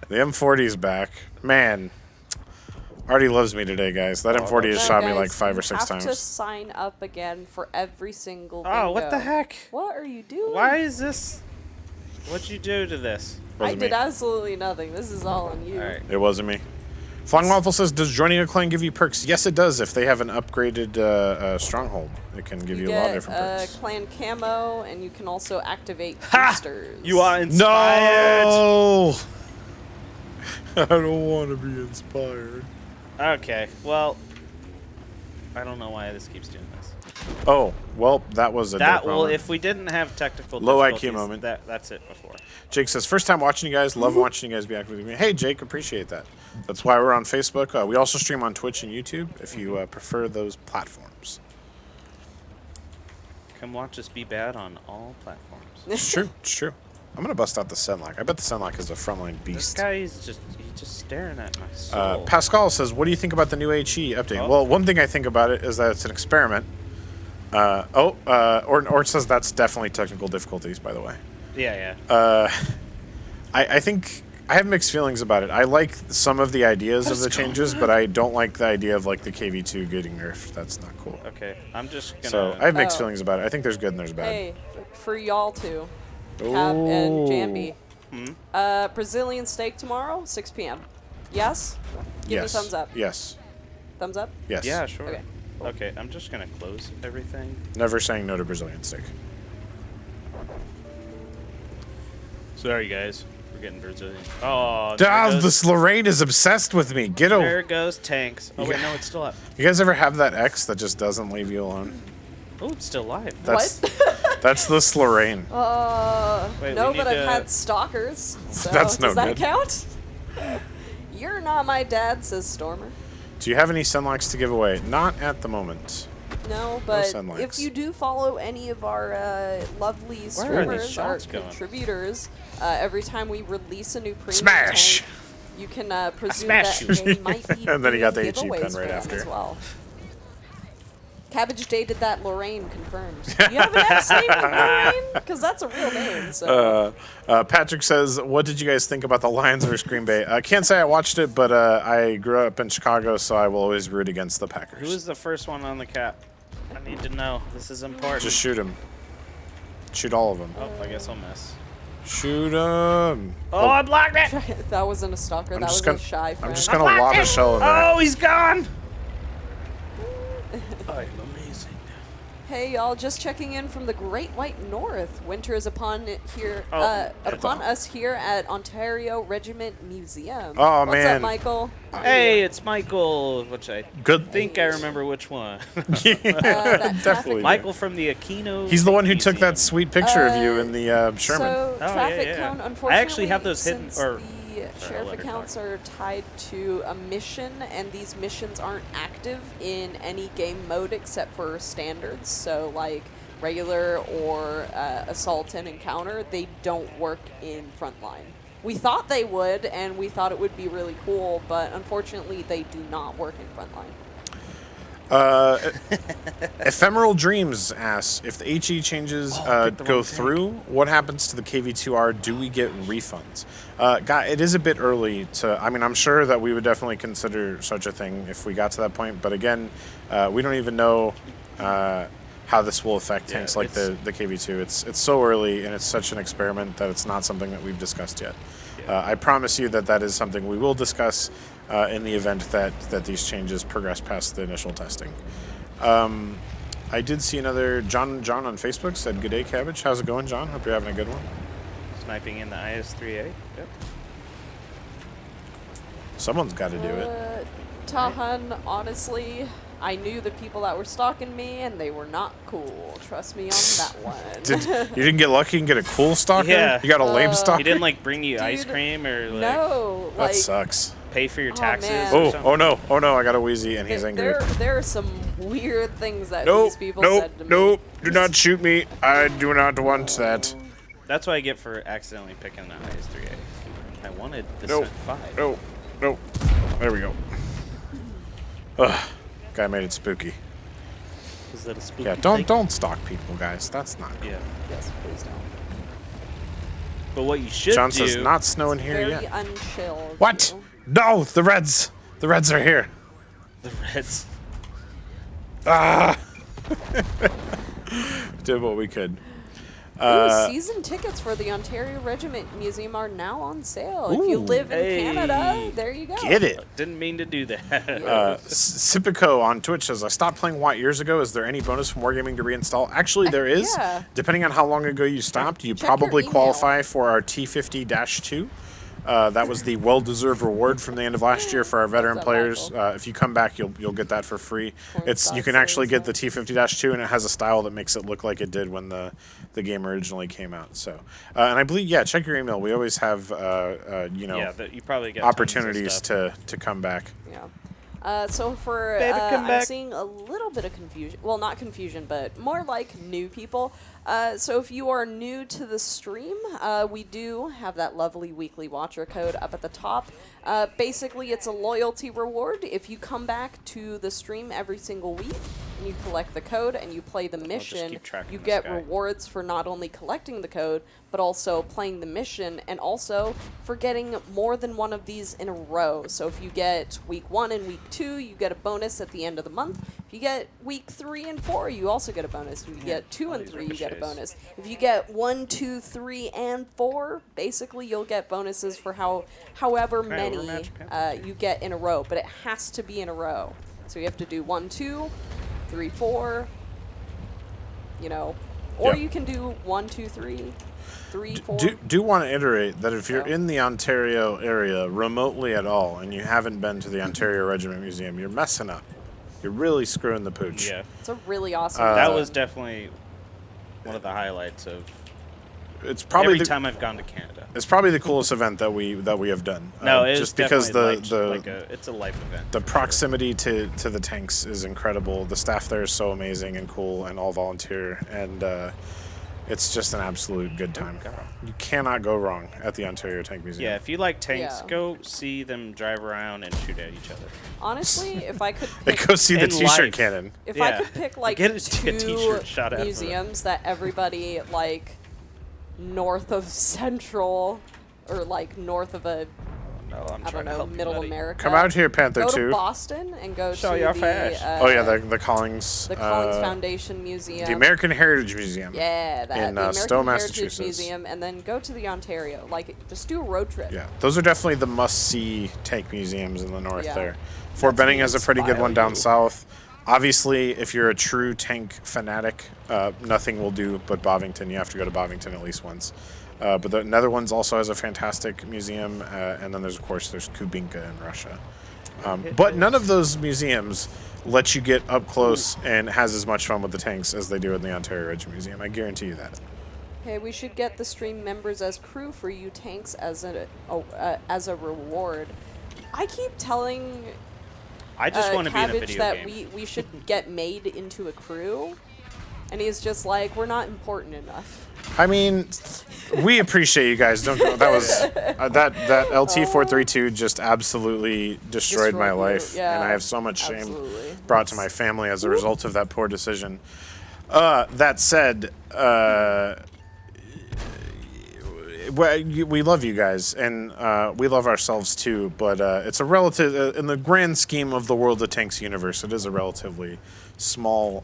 The M40's back. Man, Artie loves me today, guys. That M40 has No, shot me guys, like 5 or you 6 have to times. sign up again for every single. Oh, what the bingo. heck? What are you doing? Why is this? What'd you do to this? I Wasn't did me. absolutely nothing. This is all on you. All right. It wasn't me. Flying Waffle says, "Does joining a clan give you perks?" Yes, it does. If they have an upgraded stronghold, it can give you a lot of different perks. clan camo, and you can also activate Ha! boosters. You are inspired. No, I don't want to be inspired. Okay. Well, I don't know why this keeps doing this. Oh, well, that was a That dope well, moment. if we didn't have technical Low IQ difficulties, moment. That's it before. Jake says, "First time watching you guys. Love watching you guys be active with me." Hey, Jake, appreciate that. That's why we're on Facebook. We also stream on Twitch and YouTube if you prefer those platforms. Come watch us be bad on all platforms. It's true. It's true. I'm gonna bust out the Senlock. I bet the Senlock is a frontline This beast. guy is just staring at my soul. Pascal says, "What do you think about the new HE update?" Oh. Well, one thing I think about it is that it's an experiment. Or it says that's definitely technical difficulties, by the way. Yeah. I think I have mixed feelings about it. I like some of the ideas of the changes, but I don't like the idea of like the KV2 getting nerfed. That's not cool. Okay, I'm just gonna. So I have mixed Oh. feelings about it. I think there's good and there's bad. Hey, for y'all two, Cab and Jambi. Brazilian steak tomorrow, 6 p.m. Yes? Give me thumbs up. Yes. Thumbs up? Yes. Yeah, sure. Okay. Okay, I'm just gonna close everything. Never saying no to Brazilian steak. Sorry, guys. We're getting Brazilian. Oh, This Lorraine is obsessed with me. Get over. there goes tanks. Oh wait, no, it's still up. You guys ever have that ex that just doesn't leave you alone? Oh, it's still live. That's What? that's this Lorraine. Wait, No, we but need I've to- had stalkers. So That's no does that good. count? You're not my dad, says Stormer. Do you have any sunlocks to give away? Not at the moment. No, but sunlights. if you do follow any of our lovely Where are these streamers, our shots going? contributors, every time we release a new premium Smash! tank, you can presume smash that they might be And then he got the doing HE pen giveaways right for them after. as well. Cabbage dated that Lorraine confirmed. You have an ex named Lorraine? Because that's a real name. So. Patrick says, "What did you guys think about the Lions versus Green Bay?" I can't say I watched it, but I grew up in Chicago, so I will always root against the Packers. Who was the first one on the cap? I need to know. This is important. Just shoot him. Shoot all of them. Oh, I guess I'll miss. Shoot him. Oh, I blocked it! That wasn't a stalker. That was a shy friend. I'm just gonna lob a shell in there. Oh, he's gone! I'm amazing. Hey y'all, just checking in from the Great White North. Winter is upon us here at Ontario Regiment Museum. Oh, What's man. up, Michael? Hey, it's Michael, which I Good. think I remember which one. That Definitely. Michael from the Aquino. He's the one who took Museum. that sweet picture of you in the Sherman. So Oh, traffic yeah. cone, I unfortunately, actually have those hidden- since or- the Sorry, I'll sheriff let her accounts talk. are tied to a mission, and these missions aren't active in any game mode except for standards. So like regular or assault and encounter, they don't work in Frontline. We thought they would, and we thought it would be really cool, but unfortunately, they do not work in Frontline. Ephemeral Dreams asks, if the HE changes go through, what happens to the KV2R? Do we get refunds? It is a bit early to... I mean, I'm sure that we would definitely consider such a thing if we got to that point. But again, we don't even know how this will affect tanks like the KV2. It's so early, and it's such an experiment that it's not something that we've discussed yet. I promise you that is something we will discuss in the event that these changes progress past the initial testing. I did see another John on Facebook said, "Good day, Cabbage. How's it going, John? Hope you're having a good one." Sniping in the IS-3A. Yep. Someone's got to do it. Tahan, honestly, I knew the people that were stalking me, and they were not cool. Trust me on that one. You didn't get lucky and get a cool stalker? Yeah. You got a lame stalker? He didn't like bring you ice Dude, cream or like No, That like sucks. pay for your Oh, taxes. man. Or Oh, something? oh no, I got a wheezy and he's angry. there are some weird things that Nope, these people nope, said to me. nope. Do not shoot me. I do not want that. That's what I get for accidentally picking the IS-3A. I wanted the Nope. Cent 5. No, no. There we go. Ugh. Guy made it spooky. Is that a spooky Yeah, thing? don't stalk people, guys. That's not good. Yeah. Yes, please don't. But what you should John do... says not snowing here Very yet. unchilled. What? you. No, the Reds. The Reds are here. The Reds. Ah. Did what we could. Ooh, season tickets for the Ontario Regiment Museum are now on sale. If you Ooh. live in Hey. Canada, there you go. Get it. Didn't mean to do that. Sipico on Twitch says, I stopped playing WoT years ago. Is there any bonus from Wargaming to reinstall? Actually, there is. Yeah. Depending on how long ago you stopped, you Check your probably email. qualify for our T50-2. That was the well-deserved reward from the end of last year for our veteran What's up, players. Michael? If you come back, you'll get that for free. Corn You sauce can actually as get the well. T50-2, and it has a style that makes it look like it did when the game originally came out. So, and I believe, check your email. We always have yeah, you probably get opportunities tons of stuff. to come back. Yeah. So for Baby, come I'm back. seeing a little bit of confusion. Well, not confusion, but more like new people. So if you are new to the stream, we do have that lovely weekly watcher code up at the top. Basically, it's a loyalty reward. If you come back to the stream every single week, and you collect the code and you play the just mission, keep tracking you this get guy. rewards for not only collecting the code, but also playing the mission, and also for getting more than one of these in a row. So if you get week 1 and week 2, you get a bonus at the end of the month. If you get week 3 and 4, you also get a bonus. If you get 2 all and these 3, you get a ricochets. bonus. If you get 1, 2, 3, and 4, basically you'll get bonuses for however I many overmatch Panther? you get in a row, but it has to be in a row. So you have to do 1, 2, 3, 4, you know, or Yeah. you can do 1, 2, 3, 3, 4. Do want to iterate that if you're Yeah. in the Ontario area remotely at all and you haven't been to the Ontario Regiment Museum, you're messing up. You're really screwing the pooch. Yeah. It's a really awesome. That museum. was definitely one of the highlights of It's probably every the, time I've gone to Canada. it's probably the coolest event that we have done. No, it's just because it's a life event. the for sure. proximity to the tanks is incredible. The staff there is so amazing and cool and all volunteer, and it's just an absolute good time. You cannot go wrong at the Ontario Tank Museum. Yeah, if you like tanks, Yeah. go see them drive around and shoot at each other. Honestly, if I could And pick, go see the In T-shirt life. cannon. if I Yeah. could pick like Get a two t-shirt shot at museums that everybody like north of Central or like north of a No, I'm I trying don't to know help you, middle buddy. America. Come out here, Panther Go 2. to Boston and go Show to your the face. Oh yeah, the Collings. the Collins Foundation Museum. The American Heritage Museum. Yeah, that in, the American Stowe, Heritage Massachusetts. Museum, and then go to the Ontario. Like, just do a road trip. Yeah, those are definitely the must-see tank museums in the north Yeah. there. Fort Benning has a pretty good one down inspire you. south. Obviously, if you're a true tank fanatic, nothing will do but Bovington. You have to go to Bovington at least once. But the Netherlands also has a fantastic museum, and then there's Kubinka in Russia. But none of those museums let you get up close and has as much fun with the tanks as they do in the Ontario Regiment Museum. I guarantee you that. Hey, we should get the stream members as crew for you tanks as a reward. I keep telling I just want to be in a Cabbage video that game. we should get made into a crew, and he's just like, we're not important enough. I mean, we appreciate you guys. Don't go, that was that LT-432 just absolutely destroyed my Destroyed you, life, yeah, and I have so much shame absolutely. brought to my family as a result of that poor decision. That said, we love you guys, and we love ourselves too. But it's a relative, in the grand scheme of the World of Tanks universe, it is a relatively small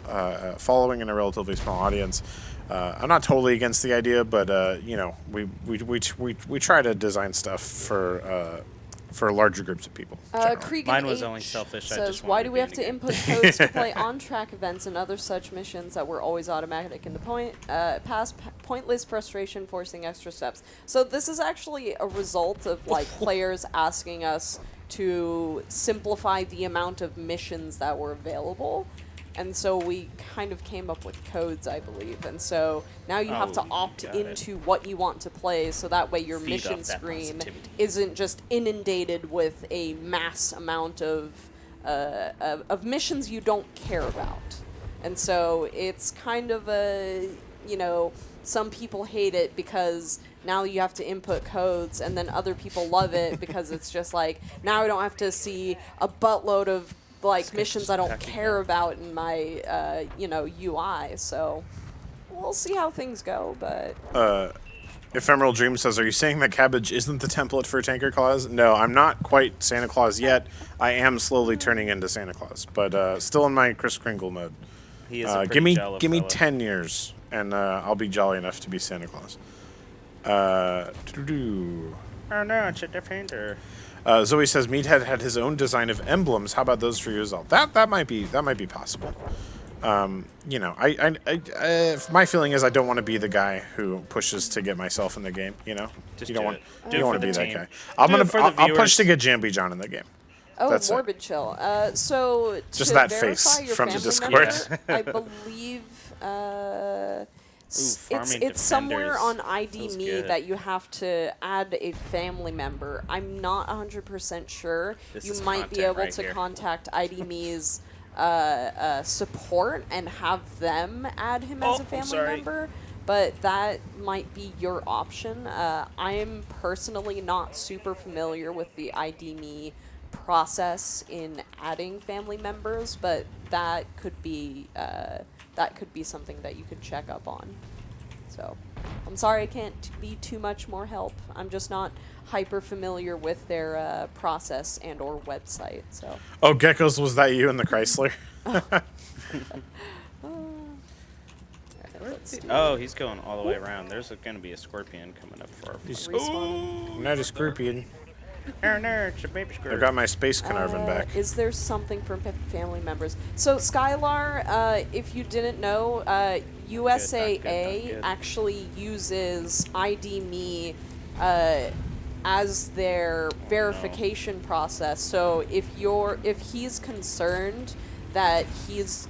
following and a relatively small audience. I'm not totally against the idea, but you know, we try to design stuff for larger groups of people. generally. Krieg Mine and was H only selfish, I says, just why wanted do to we be have in to the game." input codes to play on-track events and other such missions that were always automatic in the past? Pointless frustration forcing extra steps. So this is actually a result of like players asking us to simplify the amount of missions that were available. And so we kind of came up with codes, I believe. And so now you have to Oh, opt got it. into what you want to play, so that way your Feed mission off that screen positivity. isn't just inundated with a mass amount of missions you don't care about. And so it's kind of a, you know, some people hate it because now you have to input codes, and then other people love it because it's just like, now I don't have to see a buttload of like missions I don't packing care up. about in my you know, UI. So we'll see how things go, but Ephemeral Dream says, are you saying that Cabbage isn't the template for Tanker Claus? No, I'm not quite Santa Claus yet. I am slowly turning into Santa Claus, but still in my Kris Kringle mode. He is a Give me jello 10 years, and I'll be jolly enough to be Santa Claus. Doo-doo-doo. Oh no, it's a defender. Zoe says Meathead had his own design of emblems. How about those for you as well? That might be possible. You know, my feeling is I don't want to be the guy who pushes to get myself in the game. You know, Just you don't do want it. you Do it don't want for to be the that team. guy. Do it for the I'll push viewers. to get Jambijon in the game. oh, That's it. morbid chill. So Just to that verify face your from the family Discord. member, I believe Farming it's somewhere Defenders on ID feels Me good. that you have to add a family member. I'm not 100% sure. This You is might be content able right to here. contact ID Me's support and have them add him as Oh, a family sorry. member. But that might be your option. I am personally not super familiar with the ID Me process in adding family members, but that could be something that you could check up on. So, I'm sorry I can't be too much more help. I'm just not hyper familiar with their process and or website. So. Oh, Geckos, was that you in the Chrysler? Oh, he's going all the way around. There's going to be a scorpion coming up for our Respawning. Not a scorpion. it's a baby I've scorpion. got my Space Carnarvon back. Is there something for family members? So Skylar, if you didn't know, USAA good. actually uses ID Me as their verification process. So if he's concerned that he's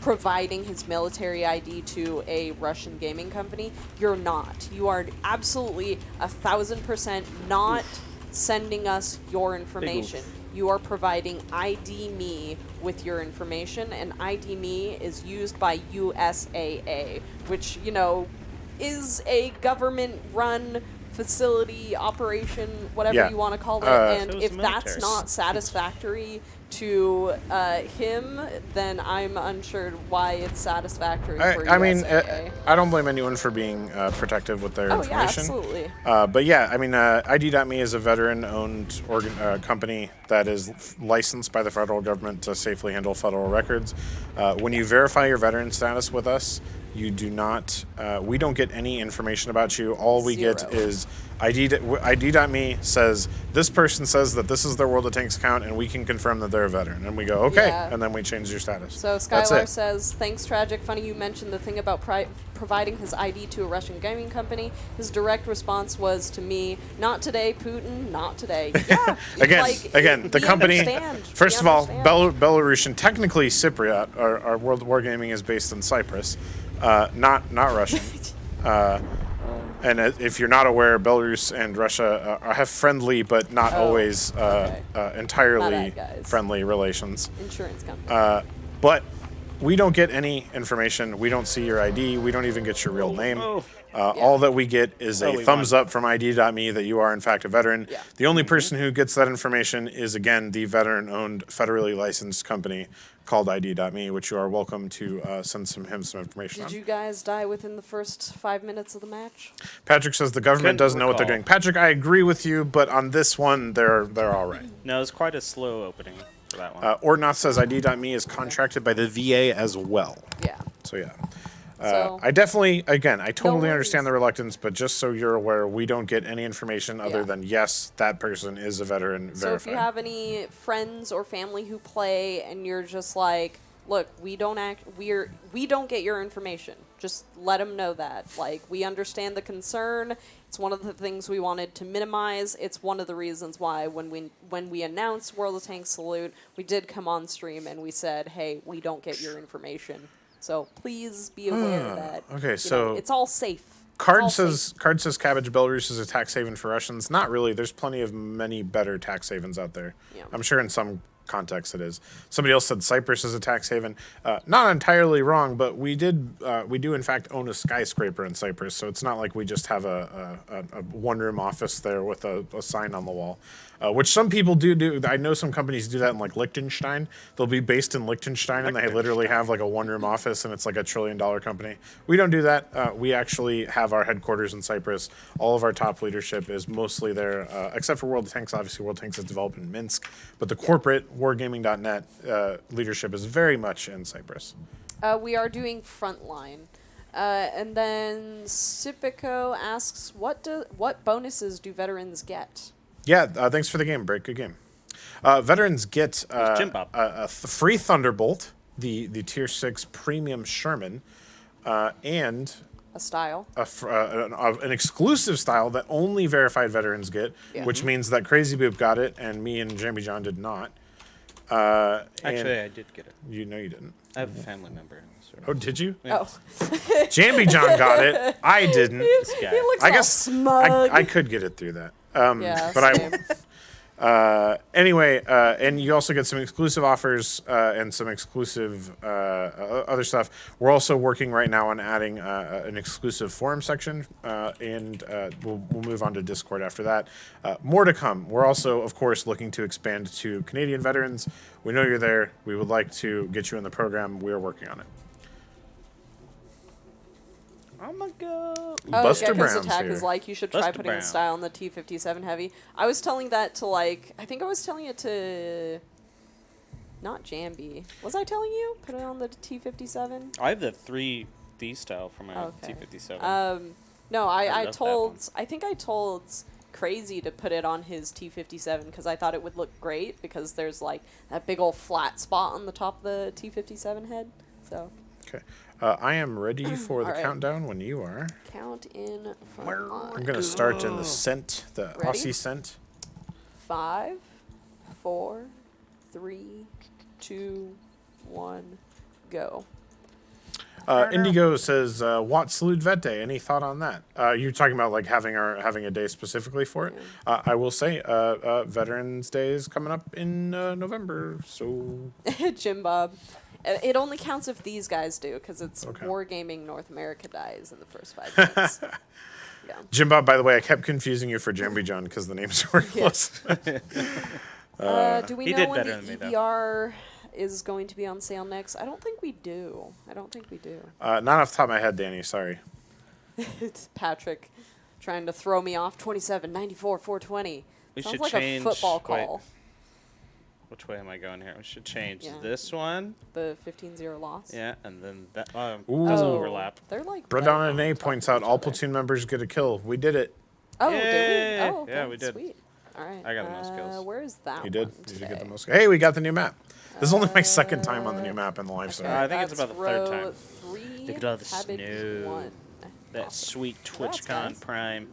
providing his military ID to a Russian gaming company, you're not. You are absolutely 1,000% not sending us your information. You are providing ID Me with your information, and ID Me is used by USAA, which, is a government-run facility, operation, whatever you want to call it. And So is if the that's military. not satisfactory to him, then I'm unsure why it's satisfactory for I mean, USAA. I don't blame anyone for being protective with their Oh, yeah, information. absolutely. But yeah, I mean, ID.me is a veteran-owned company that is licensed by the federal government to safely handle federal records. When you verify your veteran status with us, you do not. We don't get any information about you. All we get Zero. is ID.me says this person says that this is their World of Tanks account, and we can confirm that they're a veteran. And we go okay, Yeah. and then we change your status. So That's Skylar it. says, thanks, Tragic. Funny you mentioned the thing about providing his ID to a Russian gaming company. His direct response was to me, not today, Putin, not today. Yeah. Again, the we company. understand. First We of all, understand. Belarusian, technically Cypriot. Our World War Gaming is based in Cyprus, not Russian. And if you're not aware, Belarus and Russia have friendly but not always okay. entirely Not bad guys. friendly relations. Insurance company. But we don't get any information. We don't see your ID. We don't even get your real name. All that we get is a we thumbs up from ID.me that you are in fact a veteran. Yeah. The only person who gets that information is, again, the veteran-owned, federally licensed company called ID.me, which you are welcome to send him some information Did on. you guys die within the first 5 minutes of the match? Patrick says the government Couldn't doesn't know what they're recall. doing. Patrick, I agree with you, but on this one, they're all right. No, it's quite a slow opening for that one. Ordnance says ID.me is contracted by the VA as well. Yeah. So yeah. So- I definitely, again, I totally worries. understand the reluctance, but just so you're aware, we don't get any information other Yeah. than, yes, that person is a veteran So if verified. you have any friends or family who play and you're just like, look, we don't get your information. Just let them know that. Like, we understand the concern. It's one of the things we wanted to minimize. It's one of the reasons why when we announced World of Tanks Salute, we did come on stream and we said, hey, we don't get your information. So please be aware that okay, so it's all safe. Card It's all safe. says Cabbage, Belarus is a tax haven for Russians. Not really. There's plenty of many better tax havens out there. Yeah. I'm sure in some context it is. Somebody else said Cyprus is a tax haven. Not entirely wrong, but we do in fact own a skyscraper in Cyprus, so it's not like we just have a one-room office there with a sign on the wall, which some people do. I know some companies do that in like Liechtenstein. They'll be based in Liechtenstein and they literally have like a one-room office and it's like $1 trillion company. We don't do that. We actually have our headquarters in Cyprus. All of our top leadership is mostly there, except for World of Tanks. Obviously, World of Tanks is developed in Minsk, but the corporate wargaming.net leadership is very much in Cyprus. We are doing Frontline. And then Sipico asks, what bonuses do veterans get? Yeah, thanks for the game, Break. Good game. Veterans get Jim Bob. a free Thunderbolt, the Tier 6 Premium Sherman, and A style. an exclusive style that only verified veterans get, Yeah. which means that Crazy Boop got it, and me and Jambijon did not. Actually, I did get it. You know you didn't. I have a family member. So. Oh, did you? Yeah. Oh. Jambijon got it. I didn't. This guy. He looks I all guess smug. I could get it through that. Yeah, but same. Anyway, and you also get some exclusive offers and some exclusive other stuff. We're also working right now on adding an exclusive forum section, and we'll move on to Discord after that. More to come. We're also, of course, looking to expand to Canadian veterans. We know you're there. We would like to get you in the program. We are working on it. Oh my god. Oh, Buster Gecko's Brown's attack here. is like, you should try Buster putting Brown. the style on the T-57 Heavy. I was telling that to, like, I think I was telling it to, not Jambi. Was I telling you? Put it on the T-57? I have the 3D style for my Okay. T-57. No, I I love that told, I think I told Crazy to put it on his T-57 because I thought it would look great because there's, like, that big old flat spot on the top of the T-57 head. So, Okay. I am ready for the All right. countdown when you are. count in I'm Frontline. going to start in the scent, the Ready? Aussie scent. 5, 4, 3, 2, 1, go. Indigo says, "Wat salute vete." Any thought on that? You're talking about like having a day specifically for it. I will say, Veterans Day is coming up in November, so Jim Bob. It only counts if these guys do, because it's Okay. Wargaming North America dies in the first 5 minutes. Yeah. Jim Bob. By the way, I kept confusing you for Jambijon because the names were close. Do we he know did when better the than me, though. EBR is going to be on sale next? I don't think we do. Not off the top of my head, Danny. Sorry. It's Patrick trying to throw me off. 27, 94, 420. We Sounds should like change- a football wait. call. Which way am I going here? We should change Yeah. this one. The 15-0 loss. Yeah, and then that Ooh. doesn't Oh, overlap. They're like Bradon right and on A top points of out each all other. platoon members get a kill. We did it. Oh, did we? Yay! Oh, okay. Yeah, we did. Sweet. All right. I got the most kills. Where is that You did. one Did you get the today? most? Hey, we got the new map. This is only my second time on the new map in the live Okay, server. I think it's that's about the third row time. 3, Look at all the Cabbage snow. 1. That Awesome. sweet Congrats, TwitchCon guys. Prime.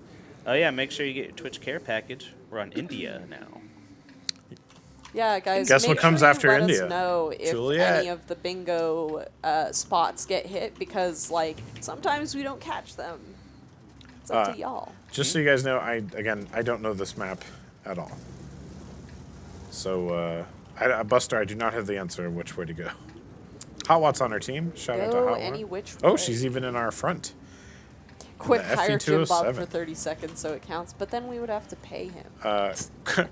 Oh yeah, make sure you get your Twitch Care package. We're on India now. Yeah, guys. Guess make what comes sure you after let India? Us know if Juliet. any of the bingo spots get hit, because like sometimes we don't catch them. It's up to y'all. Just so you guys know, I don't know this map at all. So, Buster, I do not have the answer of which way to go. Hot Watt's on our team. Shout out to Go Hot any Watt. which Oh, way. she's even in our front. Quick the hire Jim Bob FE207. for 30 seconds so it counts, but then we would have to pay him.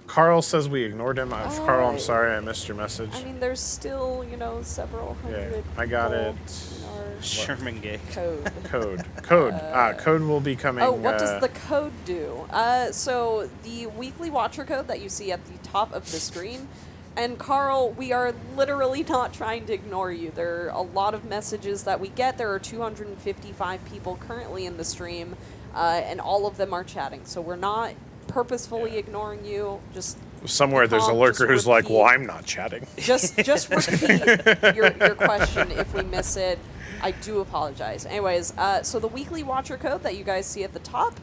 Carl says we ignored him. Carl, I'm Alright. sorry I missed your message. I mean, there's still, several hundred I got people it. in our Sherman Gate. code. Code will be coming. Oh, what does the code do? So the weekly watcher code that you see at the top of the screen, and Carl, we are literally not trying to ignore you. There are a lot of messages that we get. There are 255 people currently in the stream, and all of them are chatting. So we're not purposefully ignoring you. Just Somewhere there's a Tom, lurker just who's like, repeat. well, I'm not chatting. just repeat your question if we miss it. I do apologize. Anyways, so the weekly watcher code that you guys see at the top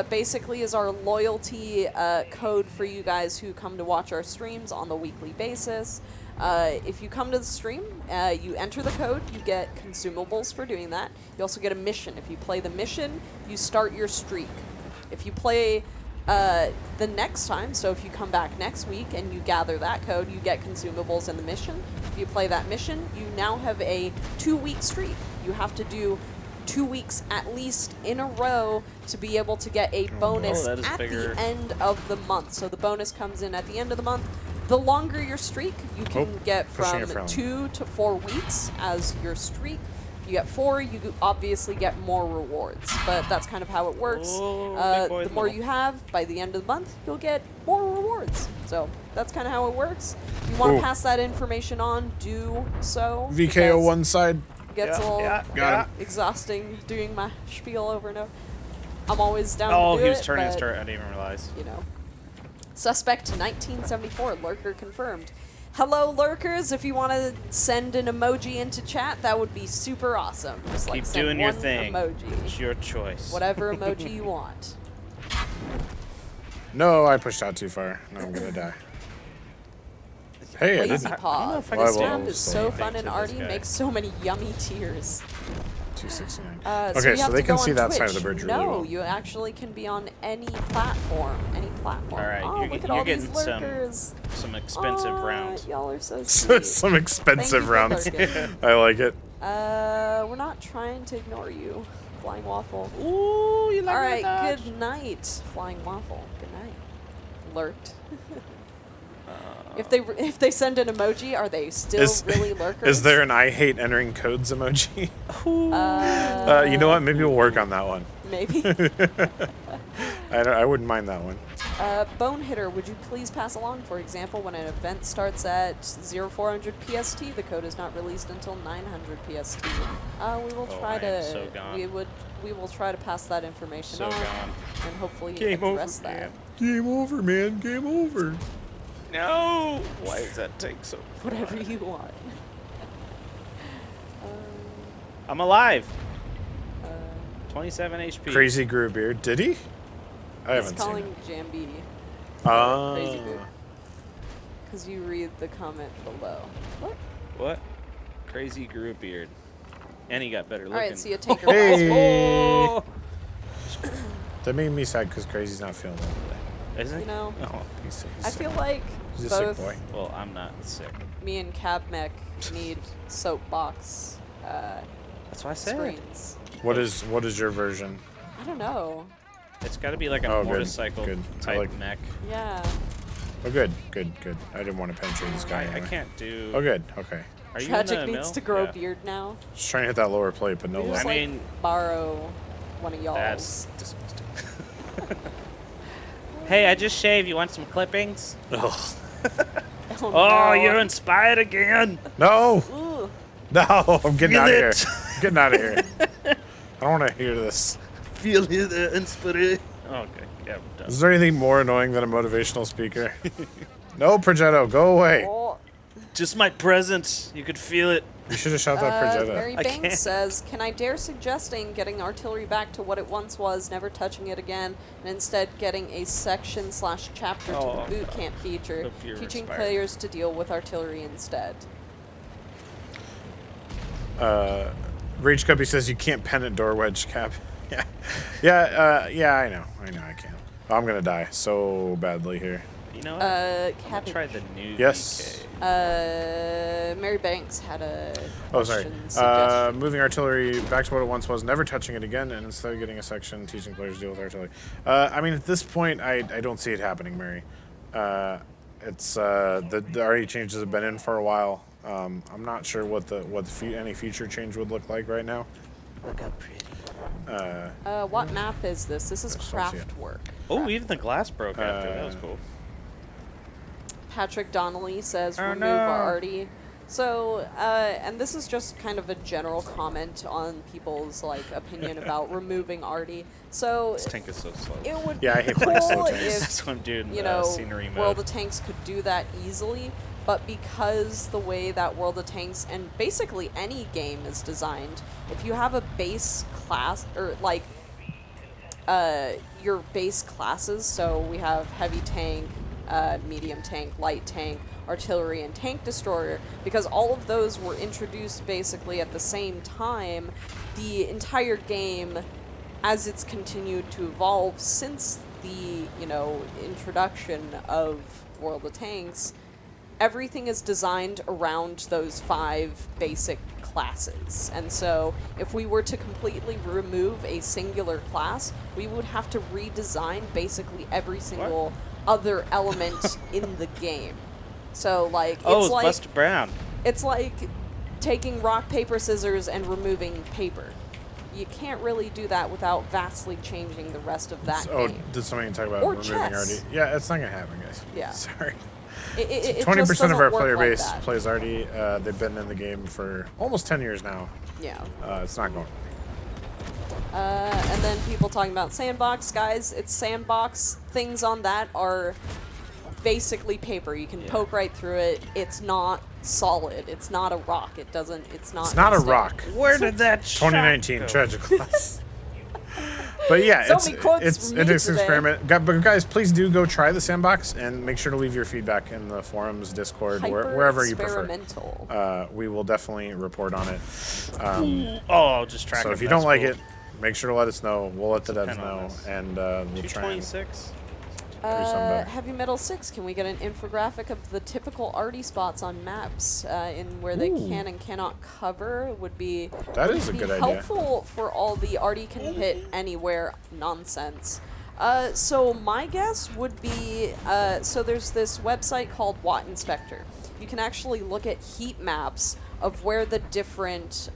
basically is our loyalty code for you guys who come to watch our streams on the weekly basis. If you come to the stream, you enter the code, you get consumables for doing that. You also get a mission. If you play the mission, you start your streak. If you play the next time, so if you come back next week and you gather that code, you get consumables in the mission. If you play that mission, you now have a 2-week streak. You have to do 2 weeks at least in a row to be able to get a bonus that is at bigger. the end of the month. So the bonus comes in at the end of the month. The longer your streak, you can get pushing from it from. 2 to 4 weeks as your streak. If you get 4, you obviously get more rewards, but that's kind of how it works. Oh, big boy in The the more middle. you have, by the end of the month, you'll get more rewards. So that's kind of how it works. If you want Ooh. to pass that information on, do so. VKO because one side. it gets a little Got him. exhausting doing my spiel over and over. I'm always down Oh, to do he was it, turning his but, turret. I didn't even realize. Suspect 1974, lurker confirmed. Hello, lurkers. If you want to send an emoji into chat, that would be super awesome. Just like Keep send doing your one thing. emoji. It's your choice. Whatever emoji you want. No, I pushed out too far. Now I'm gonna die. Hey, I Lazy didn't. Paw. if I can This stand map is this so thing fun to and this arty guy. makes so many yummy tears. 269. So Okay, you so have they to can go see on that side of the Twitch. bridge really No, well. you actually can be on any platform. Any platform. All right, oh, you're look at you're all these getting lurkers. some expensive Aw, rounds. Y'all are so sweet. Some expensive for rounds. lurking. I like it. We're not trying to ignore you, Flying Waffle. Ooh, you like All my right, dodge? good night, Flying Waffle. Good night. Lurked. If they send an emoji, are they still really lurkers? Is there an I hate entering codes emoji? You know what? Maybe we'll work on that one. Maybe. I wouldn't mind that one. Bone Hitter, would you please pass along, for example, when an event starts at 0400 PST, the code is not released until 900 PST. We will try I to am so gone. we will try to pass that information So on gone. and hopefully Game over, address that. man. Game over, man. Game over. No! Why does that take so? Whatever you want. I'm alive. 27 HP. Crazy grew a beard. Did he? I He's haven't seen calling it. Jambi Ah. Crazy Group. Because you read the comment below. What? What? Crazy grew a beard. And he got better looking. Alright, see you take your Hey. Oh! That made me sad because Crazy's not feeling well today. Is it? You know, Oh. He's I sick. feel like He's a sick both boy. Well, I'm not sick. me and Cabmech need soapbox That's why I said. screens. What is your version? I don't know. It's got to be like a Oh, good, motorcycle good. I type like- mech. Yeah. Oh, good. I didn't want to penetrate this guy. I anyway. can't do. Oh, good. Okay. Are you Tragic in the needs mill? to grow Yeah. a beard now. Just trying to hit that lower plate, but no We luck. just, I like, mean, borrow one of y'all's. That's disgusting. Hey, I just shaved. You want some clippings? Ugh. Oh, Oh, no. you're inspired again. No! Ooh. No! I'm getting Feel out of here. it. Getting out of here. I don't want to hear this. Feel it, inspired. Okay, yeah, I'm done. Is there anything more annoying than a motivational speaker? No, Progetto, go away. Oh. Just my presence. You could feel it. You should have shot that Progetto. Mary I Banks can't. says, "Can I dare suggesting getting artillery back to what it once was, never touching it again, and instead getting a section/chapter to Oh, the boot camp feature, hope you're teaching inspired. players to deal with artillery instead?" Rage Cuppy says you can't pennant door wedge cap. Yeah. Yeah, I know. I can't. I'm going to die so badly here. You know what? I'm gonna Cabbage. try the new Yes. DK. Mary Banks had a Oh, sorry. question suggestion. Moving artillery back to what it once was, never touching it again, and instead of getting a section teaching players to deal with artillery. I mean, at this point, I don't see it happening, Mary. It's the RE changes have been in for a while. I'm not sure what any feature change would look like right now. Look how pretty. What map is this? This is I just don't see it. Craftwork. Oh, even the glass broke after. That was cool. Patrick Donnelly says, Oh, remove no. arty. So, and this is just kind of a general comment on people's opinion about removing arty. So, This tank is so slow. it would Yeah, I be hate playing slow cool tanks. if That's what I'm doing. you know, Scenery mode. World of Tanks could do that easily, but because the way that World of Tanks and basically any game is designed, if you have a base class or your base classes, so we have heavy tank, medium tank, light tank, artillery, and tank destroyer, because all of those were introduced basically at the same time, the entire game, as it's continued to evolve since the, introduction of World of Tanks, everything is designed around those 5 basic classes. And so if we were to completely remove a singular class, we would have to redesign basically every single other element in the game. So it's it's like Buster Brown. it's like taking rock, paper, scissors and removing paper. You can't really do that without vastly changing the rest of that Oh, game. did somebody talk about Or removing chess. RD? Yeah, it's not gonna happen, guys. Yeah. Sorry. It 20% just of doesn't our work player like base that. plays RD. They've been in the game for almost 10 years now. Yeah. It's not going. And then people talking about sandbox, guys. It's sandbox. Things on that are basically paper. You can poke right through it. It's not solid. It's not a rock. It's not. It's not a gonna stay. rock. Where did that 2019 shot go? tragic loss. But yeah, So many quotes it's from an me experiment. But guys, please do go try the sandbox and make sure to leave your feedback in the forums, Discord, wherever you prefer. Experimental. We will definitely report on it. I'll just track So it. if you don't like it, make sure to let us know. We'll let the devs depend on know, this. and we'll try and 226. do something better. Heavy Metal 6, can we get an infographic of the typical arty spots on maps in where they can and cannot cover? Would be That is a good idea. helpful for all the arty can hit anywhere nonsense. So my guess would be, so there's this website called Watt Inspector. You can actually look at heat maps of where the different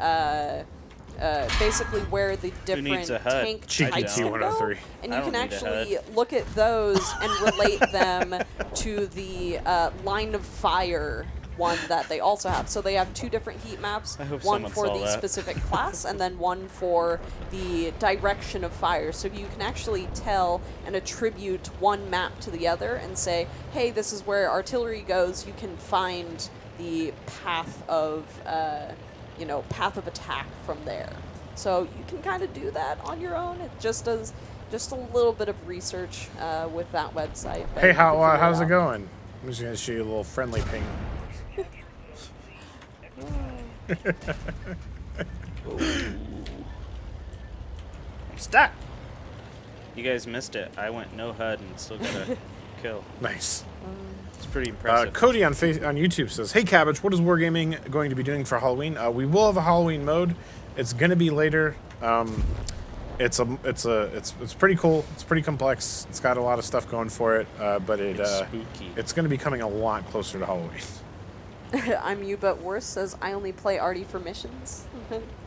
basically where the different a HUD? tank Cheeky types can go, T103. and I you don't can need a actually HUD. look at those and relate them to the line of fire one that they also have. So they have two different heat maps, I hope one someone for saw the that. specific class and then one for the direction of fire. So you can actually tell and attribute one map to the other and say, hey, this is where artillery goes. You can find the path of path of attack from there. So you can kind of do that on your own. It just does just a little bit of research with that website. but Hey, you can figure how's it out. going? I'm just gonna show you a little friendly ping. I'm stuck. You guys missed it. I went no HUD and still got a kill. Nice. It's pretty impressive. Cody on YouTube says, "Hey Cabbage, what is Wargaming going to be doing for Halloween? We will have a Halloween mode. It's gonna be later. It's pretty cool. It's pretty complex. It's got a lot of stuff going for it. But It's spooky. it's gonna be coming a lot closer to Halloween." I'm you, but worse says I only play arty for missions,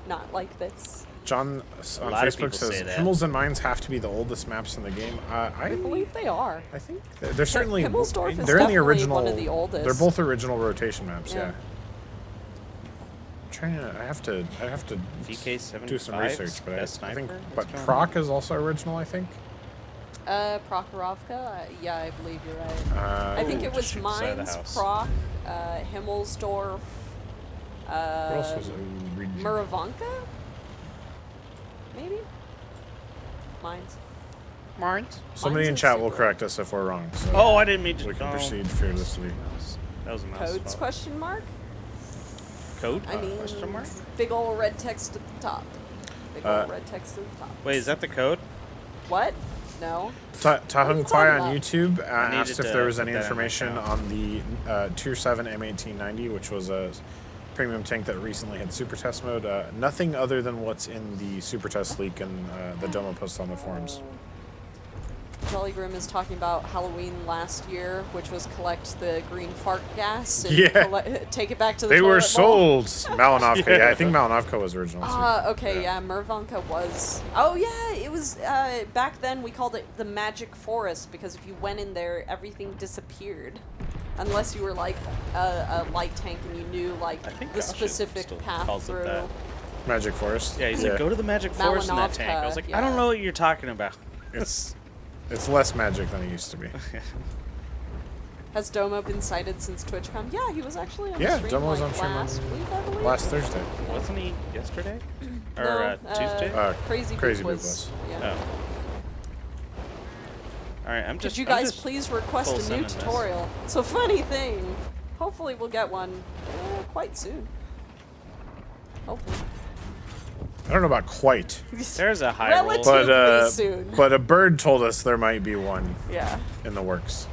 not like this. John on lot of Facebook people says, say that. "Himmels and Mines have to be the oldest maps in the game." I believe they are. I think they're certainly Himmelsdorf is they're in the definitely original. one of the oldest. They're both original rotation maps. Yeah. Yeah. I have to VK75 do some research, but best I think sniper? but What's going Proc is also original. I think. Prokhorovka? Yeah, I believe you're right. I think Ooh, it was just shoot the side of the Mines, house. Proc, Himmelsdorf, What else was it? Region? Muravanka? Maybe? Mines. Mines. Somebody Mines in is chat will super- correct us if we're wrong. So Oh, I didn't mean to. we can oh. proceed fearlessly. That was a mouse Codes fault. question mark? Code? I mean, Question mark? big ol' red text at the top. Big ol' red text at the top. Wait, is that the code? What? No. Tahung Kwai talking on about? YouTube I needed asked if to there was put any that in my information account. on the Tier 7 M1890, which was a premium tank that recently had super test mode. Nothing other than what's in the super test leak and the Domo post on the forums. Jolly Grim is talking about Halloween last year, which was collect the green fart gas and Yeah. take it back to the They were toilet bowl. sold. Malinovka. Yeah, I think Malinovka was original. too. Okay, yeah, Mervanka was. Oh, yeah, it was. Back then, we called it the Magic Forest because if you went in there, everything disappeared. Unless you were like a light tank and you knew like I think the Josh specific still path calls it through. that. Magic Forest. Yeah, he's like, go to the Magic Forest in that tank. I was like, I don't yeah. know what you're talking about. It's less magic than it used to be. Has Domo been cited since TwitchCon? Yeah, he was actually on Yeah, stream Domo was like on stream last week, I believe. Last Thursday. Wasn't he yesterday? Or No, Tuesday? Crazy Crazy Boot Boot was. was. Yeah. Oh. Alright, I'm just. Could you I'm guys just please request full a new sending this. tutorial? So funny thing. Hopefully we'll get one quite soon. Hopefully. I don't know about quite, There's a high roll. Relative- but soon. but a bird told us there might be one Yeah. in the works.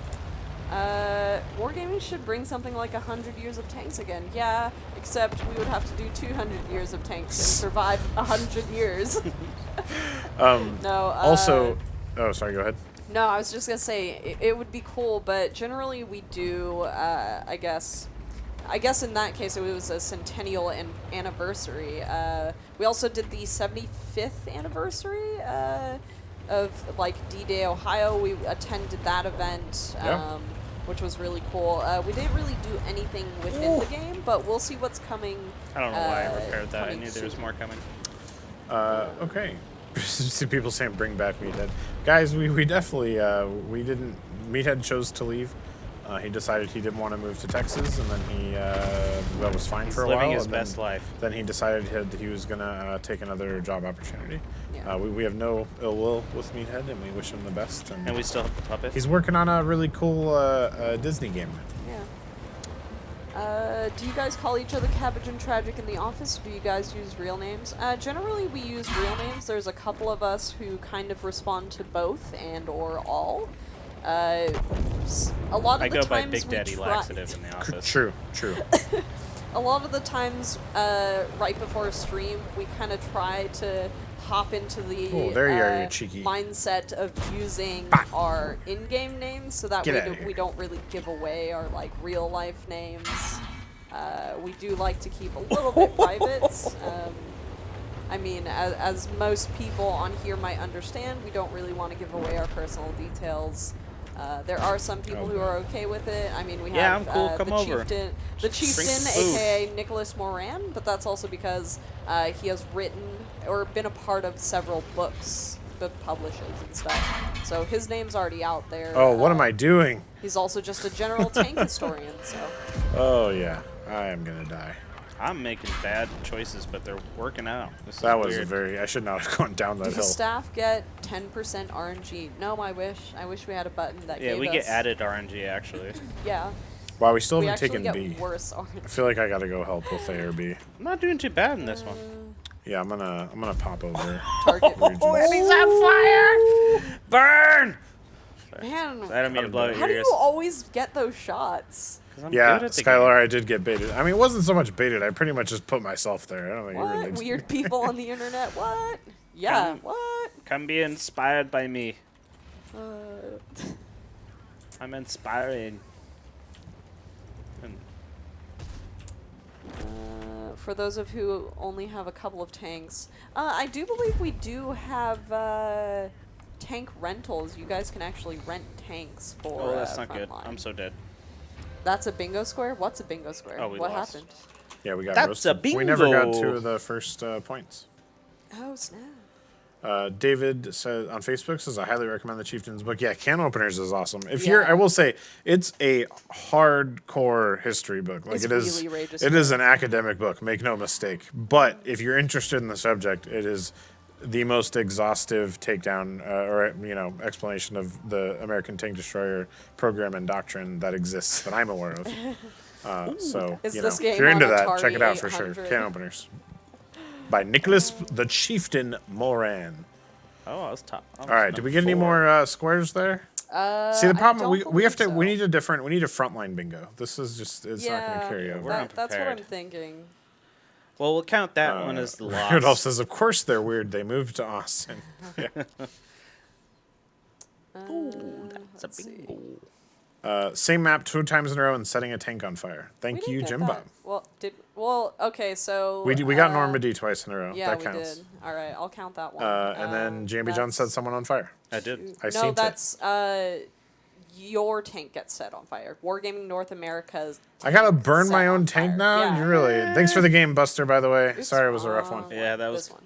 Wargaming should bring something like 100 years of tanks again. Yeah, except we would have to do 200 years of tanks and survive 100 years. No. Also, oh, sorry. Go ahead. No, I was just gonna say it would be cool, but generally we do. I guess in that case it was a centennial anniversary. We also did the 75th anniversary of like D-Day Ohio. We attended that event, Yeah. which was really cool. We didn't really do anything within the game, but we'll see what's coming. I don't know why I repaired that. I coming knew there was soon. more coming. Okay. See people saying bring back Meathead. Guys, we definitely we didn't. Meathead chose to leave. He decided he didn't want to move to Texas, and then he that was fine for a while. Living his and best then, life. Then he decided he was gonna take another job opportunity. Yeah. We have no ill will with Meathead, and we wish him the best. And we still have the puppet. He's working on a really cool Disney game. Yeah. Do you guys call each other Cabbage and Tragic in the office? Or do you guys use real names? Generally, we use real names. There's a couple of us who kind of respond to both and or all. A lot of I the go times by Big we Daddy try- Laxative in the office. True. A lot of the times, right before a stream, we kind of try to hop into the there you are, you cheeky. mindset of using our in-game names, so that Get outta here. we don't really give away our like real life names. We do like to keep a little bit private. I mean, as most people on here might understand, we don't really want to give away our personal details. There are some people who are okay with it. I mean, we Yeah, have I'm cool. Come the over. Chieftain, food. aka Nicholas Moran, but that's also because he has written or been a part of several books, book publishers and stuff. So his name's already out there. Oh, what am I doing? He's also just a general tank historian. So Oh yeah, I am gonna die. I'm making bad choices, but they're working out. This is That was weird. I should not have gone down that does the hill. staff get 10% RNG? No, I wish. I wish we had a button that Yeah, gave we us. get added RNG actually. Yeah. Wow, we still We haven't actually taken get B. worse I RNG. feel like I gotta go help with A or B. I'm not doing too bad in this one. Yeah, I'm gonna pop over. Target. regions. He's on fire! Burn! Man, I don't mean to blow out how your do ears. you always get those shots? 'Cause I'm Yeah, good at the Skylar, I did get baited. I mean, it wasn't so much baited. I pretty much just put myself there. I don't think you What? really. Weird people on the internet? What? Yeah, Come- what? Come be inspired by me. Uh, I'm inspiring. And for those of who only have a couple of tanks, I do believe we do have tank rentals. You guys can actually rent tanks for. oh, that's not good. Frontline. I'm so dead. That's a bingo square. What's a bingo square? Oh, we what lost. happened? Yeah, we got That's a roasted. We never got bingo. to the first points. Oh snap! David says on Facebook says I highly recommend the Chieftain's book. Yeah, Can Openers is awesome. If Yeah. you're, I will say it's a hardcore history book. Like It's it is, really outrageous. it is an academic book. Make no mistake. But if you're interested in the subject, it is the most exhaustive takedown or explanation of the American tank destroyer program and doctrine that exists that I'm aware of. So Is you this know, if game you're into on that, Atari check it out for sure. 800? Can Openers by Nicholas the Chieftain Moran. Oh, I was top. I was All right, did we get any number more squares there? See, the I problem don't we have to believe we so. need a frontline bingo. This is just it's not going to carry over. We're that's what I'm unprepared. thinking. Well, we'll count that one as the Rudolph loss. says, "Of course they're weird. They moved to Austin." Yeah. That's a let's see. bingo. Same map 2 times in a row and setting a tank on fire. We Thank didn't you, get Jim that. Bob. Well, okay, so We got Normandy twice in a row. Yeah, that we counts. did. All right, I'll count that one. And then Jambijon that's- set someone on fire. I did. I no, seen it. that's your tank gets set on fire. Wargaming North America's. I gotta tank burn set my on own tank fire. now. Yeah. You really? Thanks for the game, Buster. By the way, It's sorry it was a rough one. Yeah, that was- this one.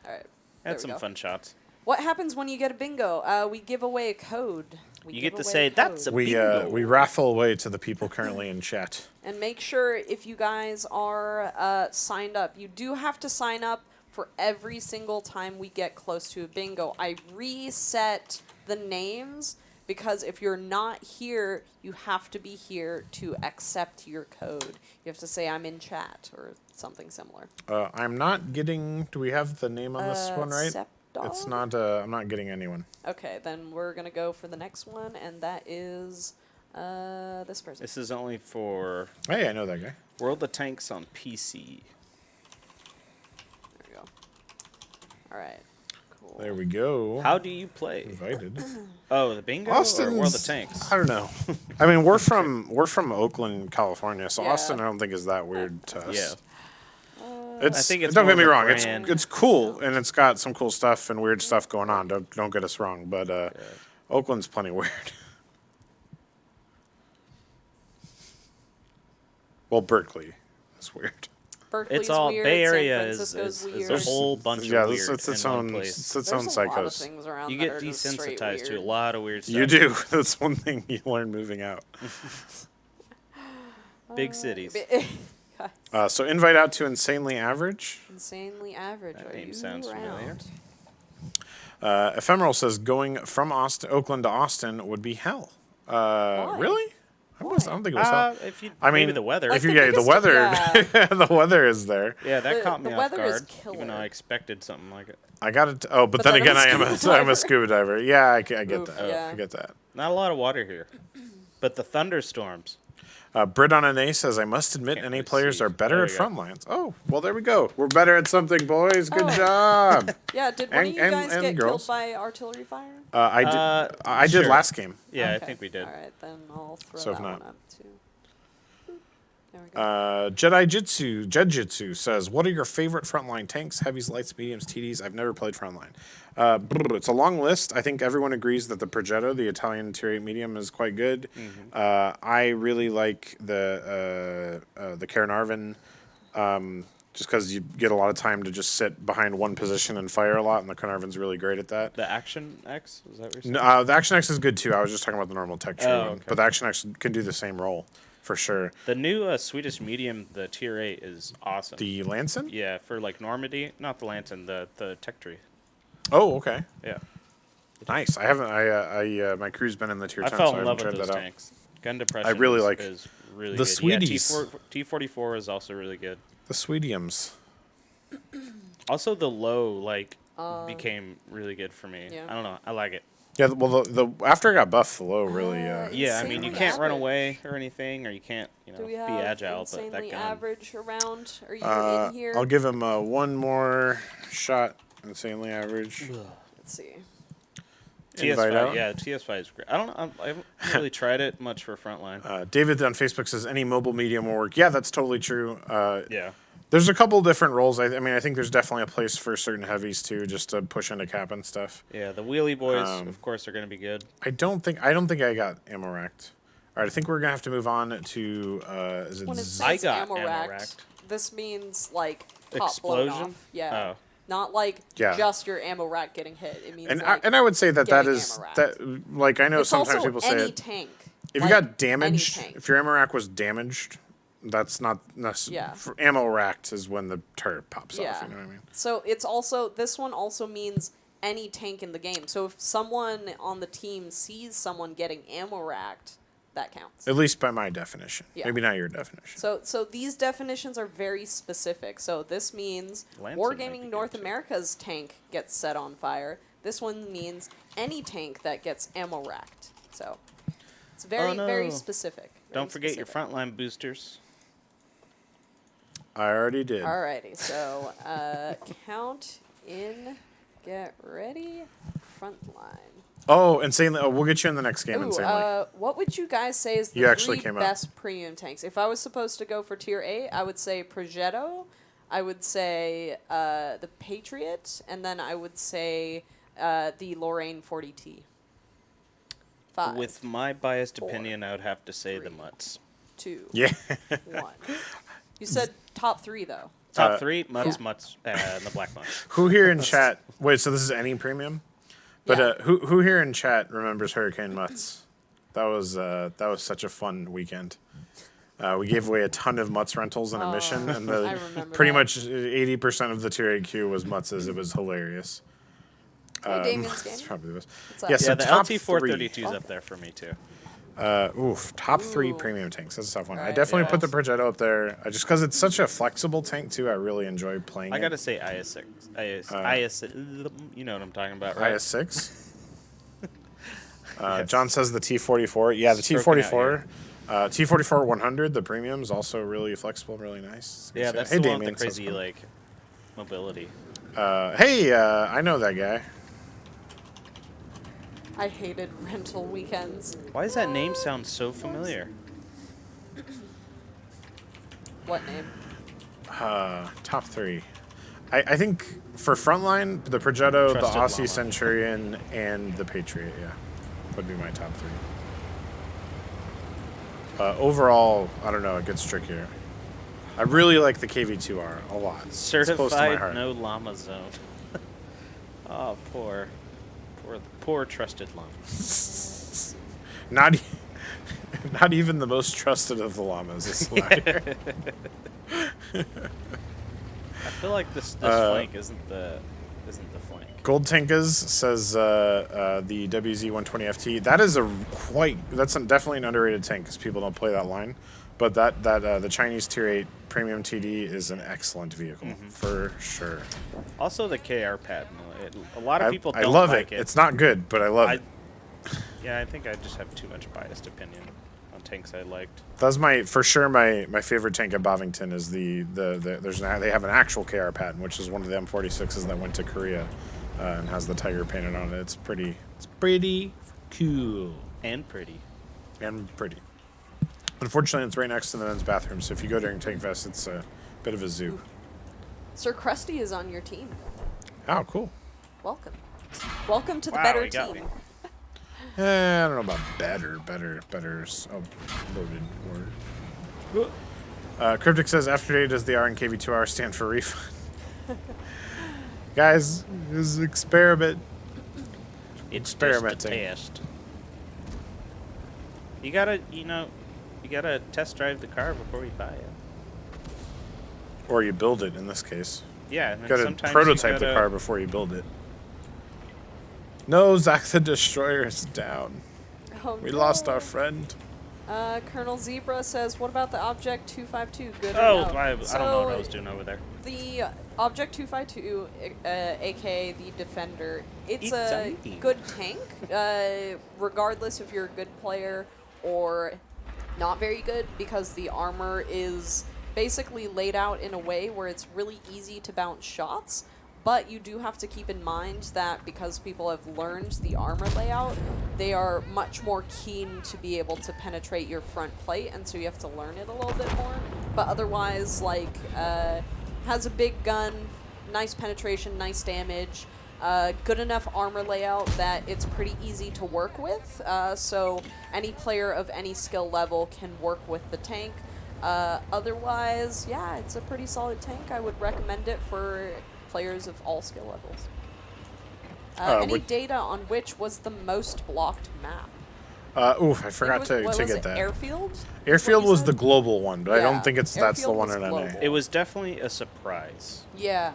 All right. there Had we some go. fun shots. What happens when you get a bingo? We give away a code. We You give get to away say, code. "That's a We bingo." we raffle away to the people currently in chat. And make sure if you guys are signed up, you do have to sign up for every single time we get close to a bingo. I reset the names because if you're not here, you have to be here to accept your code. You have to say I'm in chat or something similar. I'm not getting. Do we have the name on this one right? Sepdog? It's not. I'm not getting anyone. Okay, then we're gonna go for the next one, and that is this person. This is only for Hey, I know that guy. World of Tanks on PC. There we go. All right. Cool. There we go. How do you play? Invited. Oh, the bingo or Austin's. World of Tanks? I don't know. I mean, we're from Oakland, California, so Yeah. Austin I don't think is that weird to us. Yeah. It's, I think it's don't more get me of a wrong. brand. It's cool and it's got some cool stuff and weird stuff going on. Don't get us wrong, but Oakland's plenty weird. Well, Berkeley is weird. Berkeley's It's all weird. Bay San Area Francisco's is weird. a whole bunch Yeah, of this- weird it's its in one own place. it's its There's own a lot of psychos. things around You that get are just straight desensitized to a weird. lot of weird stuff. You do. That's one thing you learn moving out. Big cities. Guys, So invite out to Insanely Average. insanely average. That Are name you sounds familiar. around? Ephemeral says going from Oakland to Austin would be hell. Really? I don't think it was hell. If you, I maybe mean, the weather. If Like you the get the biggest- weather, yeah. the weather is there. yeah, that the- caught me the off weather is guard. Even killer. though I expected something like it. I got it. Oh, but But then then again, I'm a I'm scuba a scuba diver. Yeah, I get Oof, that. yeah. I get that. Not a lot of water here, but the thunderstorms. Brit on an A says, I must admit, Can't NA really players see. are better There at we go. Frontlines. Oh, well, there we go. We're better at something, boys. Good Oh. job. Yeah, did one And- of you and- guys and get girls. killed by artillery fire? I did. I did Sure. last game. Yeah, Okay. I think we did. All right, then I'll throw So if that not- one up too. There we go. Jedjitsu says, what are your favorite Frontline tanks? Heavies, lights, mediums, TDs? I've never played Frontline. It's a long list. I think everyone agrees that the Progetto, the Italian Tier 8 medium, is quite good. I really like the Cairnarvon, just because you get a lot of time to just sit behind one position and fire a lot, and the Cairnarvon's really great at that. The Action X? Is that what you're saying? No, the Action X is good too. I was just talking about the normal tech tree Oh, one, okay. but the Action X can do the same role for sure. The new Swedish medium, the Tier 8, is awesome. The Lanson? Yeah, for like Normandy. Not the Lantern, the tech tree. Oh, okay. Yeah. Nice. I haven't. My crew's been in the tier I 10, fell so I in haven't love tried with those that out. tanks. Gun depression really like is really the good. Sweeties. Yeah, T44 is also really good. The Sweetiums. Also, the low became really good for me. Yeah. I don't know. I like it. Yeah. Well, the after I got buffed, the low really. Yeah, I mean, you Insanely can't run average. away or anything, or you can't, Do we be have agile. But that insanely gun. average around? Are you in here? I'll give him one more shot. Insanely average. Let's see. Invite out. TS5, yeah, TS5 is great. I haven't really tried it much for Frontline. David on Facebook says any mobile medium will work. Yeah, that's totally true. Yeah. There's a couple different roles. I mean, I think there's definitely a place for certain heavies too, just to push into cap and stuff. Yeah, the wheelie boys, of course, are going to be good. I don't think I got ammo racked. All right, I think we're gonna have to move on to is it When it Z- says got ammo ammo racked, racked. this means like top blown Explosion? off. Yeah. Oh. Not like Yeah. just your ammo rack getting hit. It means and like I would say that getting is ammo racked. that like I know it's sometimes also people say any it. tank. If Like, you got any damaged, tank. if your ammo rack was damaged, that's not necessary. Yeah. Ammo racked is when the turret pops Yeah. off. You know what I mean? So it's also this one also means any tank in the game. So if someone on the team sees someone getting ammo racked, that counts. At least by my definition. Yeah. Maybe not your definition. So these definitions are very specific. So this means Lancet might be Wargaming good, North too. America's tank gets set on fire. This one means any tank that gets ammo racked. So it's very, very no. specific. Don't forget your Frontline boosters. I already did. Alrighty, so count in, get ready, Frontline. Oh, insanely! Oh, we'll get you in the next game. Ooh, Insanely. what would you guys say is the You actually three came up. best premium tanks? If I was supposed to go for tier 8, I would say Progetto, I would say the Patriot, and then I would say the Lorraine 40T. 5, With my biased 4, opinion, I would have to say the 3. Mutts. 2, Yeah. 1. You said top 3 though. Top 3, Mutts, yeah. Mutts, and the Black Mutts. Who here in chat? Wait, so this is any premium? But Yeah. who here in chat remembers Hurricane Mutts? That was such a fun weekend. We gave away a ton of Mutts rentals in a mission, and I remember pretty that. much 80% of the tier 8 queue was Muttses. It was hilarious. Hey, Damien's It's game. probably the best. What's up? Yeah, Yeah, so the top LT432 is three. up there for me, too. Top 3 Ooh. premium tanks. That's a tough one. I Alright, definitely yeah. put the Progetto up there, just because it's such a flexible tank too. I really enjoy playing I it. gotta say IS6. IS, you know what I'm talking about, right? IS6. Yes. John says the T44. Yeah, the Stroking out T44. T44 100, the premium's also really flexible, really nice. Yeah, So- that's hey, the one with Damien the says crazy, fun. like, mobility. Hey, I know that guy. I hated rental weekends. Why does that name sound so familiar? What name? Top 3. I think for Frontline, the Progetto, the Trusted Aussie Llama. Centurion, and the Patriot, yeah, would be my top 3. Overall, I don't know, it gets trickier. I really like the KV2R a lot. It's close to my Certified heart. no llama zone. Oh, poor trusted llama. Not, not even the most trusted of the llamas is Slider. I feel like this flank isn't the flank. Gold Tinkas says the WZ-120 FT. That is that's definitely an underrated tank because people don't play that line. But the Chinese Tier 8 Premium TD is an excellent vehicle for sure. Also the KR pattern. A lot of people don't I love like it. it. It's not good, but I love it. Yeah, I think I just have too much biased opinion on tanks I liked. That's my favorite tank at Bovington is they have an actual KR pattern, which is one of the M46s that went to Korea and has the tiger painted on it. It's pretty cool And pretty. and pretty. Unfortunately, it's right next to the men's bathroom, so if you go during Tank Fest, it's a bit of a zoo. Sir Krusty is on your team. Oh, cool. Welcome. Welcome to the Wow, better he got team. me. I don't know about better's a loaded word. Cryptic says, after today, does the R and KV2R stand for refund? Guys, this is an experiment. It's Experimenting. just a test. You gotta test drive the car before you buy it. Or you build it, in this case. Yeah, and then You gotta sometimes prototype you the gotta, car before you build it. No, Zach the Destroyer is down. Oh, We no. lost our friend. Colonel Zebra says, what about the Object 252? Good or Oh, no? I don't know what I was doing over there. The Object 252, aka the Defender, it's a Exciting. good tank, regardless if you're a good player or not very good, because the armor is basically laid out in a way where it's really easy to bounce shots. But you do have to keep in mind that because people have learned the armor layout, they are much more keen to be able to penetrate your front plate, and so you have to learn it a little bit more. But otherwise, has a big gun, nice penetration, nice damage, good enough armor layout that it's pretty easy to work with. So any player of any skill level can work with the tank. Otherwise, yeah, it's a pretty solid tank. I would recommend it for players of all skill levels. Any data on which was the most blocked map? I forgot to what get was it, that. Airfield? Airfield was the said? global one, but I Yeah, don't think that's the Airfield one was in NA. global. It was definitely a surprise. Yeah.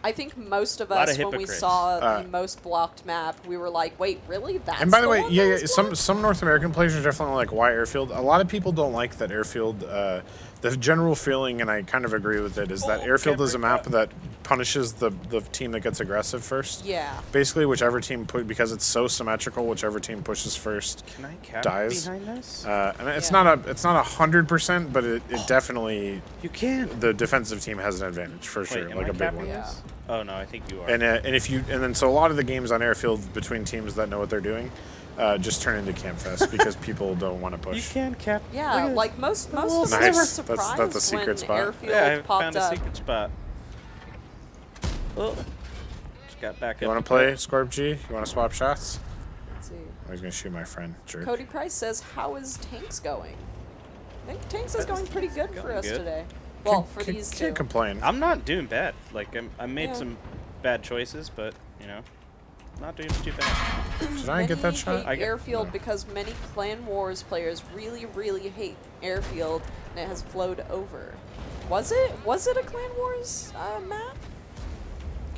I think most of Lot us, of when we hypocrites. saw the most blocked map, we were like, wait, really? That's And by the way, one yeah, that was blocked? some North American players are definitely like, why Airfield? A lot of people don't like that Airfield. The general feeling, and I kind of agree with it, is that Airfield is a map that punishes the team that gets aggressive first. Yeah. Basically, whichever team because it's so symmetrical, whichever team pushes first Can I cap dies. behind this? And it's Yeah. not 100%, but it definitely You can. the defensive team has an advantage for sure, Wait, am like I a big capping one. Yeah. this? Oh no, I think you are. And then a lot of the games on Airfield between teams that know what they're doing just turn into Camp Fest because people don't want to You push. can cap. Yeah, look at like most of us Nice. were That's surprised the secret when spot. Airfield Yeah, I popped found a up. secret spot. Oh, just got back You up. want to play Scorp G? You want to swap shots? Let's see. I was gonna shoot my friend. Jerk. Cody Price says, "How is Tanks going?" I think Tanks is going pretty good for going us good. today. Well, for these two. Can't complain. I'm not doing bad. Like I made Yeah. some bad choices, but not doing too bad. Did I get that Many shot? hate Airfield because many Clan Wars players really, really hate Airfield, and it has flowed over. Was it a Clan Wars map?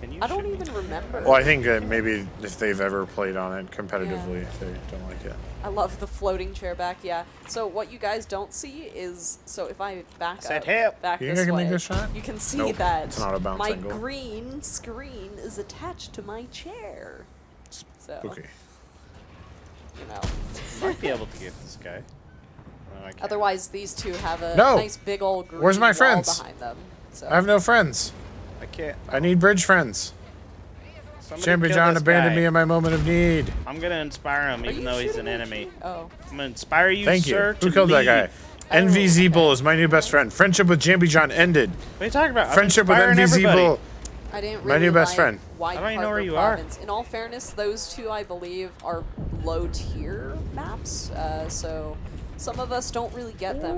Can you? I don't shoot me? even remember. Well, I think maybe if they've ever played on it competitively, they don't like it. I love the floating chair back. Yeah. So what you guys don't see is, so if I back Said up, help. back You this think I can way, make this shot? you can see Nope, that it's not a bounce my angle. green screen is attached to my chair. So Okay. you know. Might be able to get this guy. No, I can't. Otherwise, these two have a No. nice big old green Where's my wall friends? behind them. So I have no friends. I can't. I need bridge friends. Somebody kill Jambijon this abandoned guy. me in my moment of need. I'm gonna inspire him, Are even you though he's shooting an at enemy. me? Oh. I'm gonna inspire you, Thank you. sir. Who to killed that guy? leave. NVZeeble is my new best friend. Friendship with Jambijon ended. What are you talking about? I'm Friendship with inspiring everybody. NVZeeble. I didn't My really new best like friend. White I don't even know Parker where you are. Province. In all fairness, those two, I believe, are low tier maps. So Some of us don't really get them,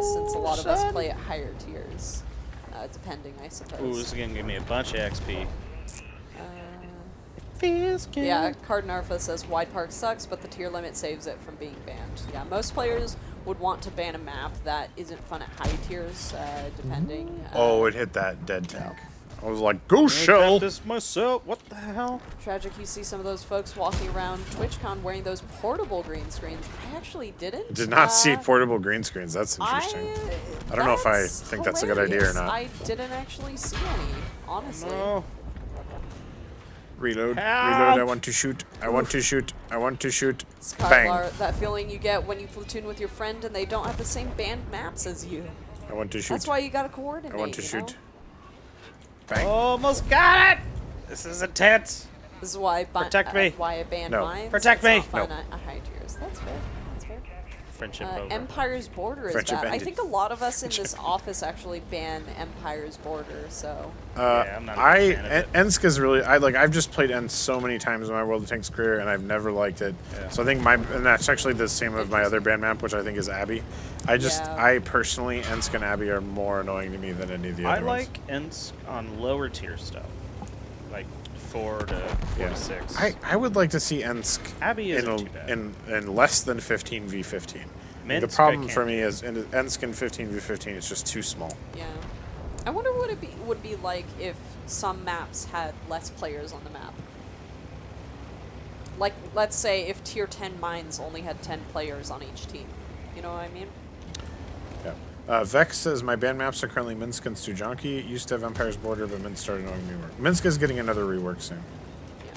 since a lot of us play at higher tiers, depending, I suppose. Ooh, this is gonna give me a bunch of XP. Yeah, Cardinarfa says Wide Park sucks, but the tier limit saves it from being banned. Yeah, most players would want to ban a map that isn't fun at high tiers, depending. Oh, it hit that dead tank. I was like, go shell! This myself. What the hell? Tragic, you see some of those folks walking around TwitchCon wearing those portable green screens. I actually didn't. Did not see portable green screens. That's interesting. I don't know if I think that's a good idea or hilarious. not. I didn't actually see any, honestly. No. Reload. Help! Reload. I want to shoot. I want to shoot. I want to shoot. Bang. Skylar, that feeling you get when you platoon with your friend and they don't have the same banned maps as you. I want to shoot. That's why you gotta coordinate. I want to you shoot. know? Bang. Almost got it. This is intense. This is why Protect me. why I banned No. mines. Protect It's me. not fun No. at high tiers. That's fair. That's fair. Friendship over. Empire's Border is Friendship bad. I ended. think a lot of us in this office actually ban Empire's Border. So Yeah, I'm not a big fan of it. Ensk is really. I've just played Ensk so many times in my World of Tanks career, and I've never liked it. Yeah. So I think and that's actually the same with my other band map, which I think is Abbey. Yeah. I personally, Ensk and Abbey are more annoying to me than any of the I other ones. like Ensk on lower tier stuff, like 4 to 6. I would like to see Ensk Abbey isn't too bad. in less than 15v15. The Minsk, problem I for can't me is Ensk in 15v15 is just too small. yeah, I wonder what it would be like if some maps had less players on the map. Like, let's say if tier 10 mines only had 10 players on each team. You know what I mean? Yeah. Vex says, my band maps are currently Minsk and Stujanki. Used to have Empire's Border, but Minsk started knowing me more. Minsk is getting another rework soon. Yeah.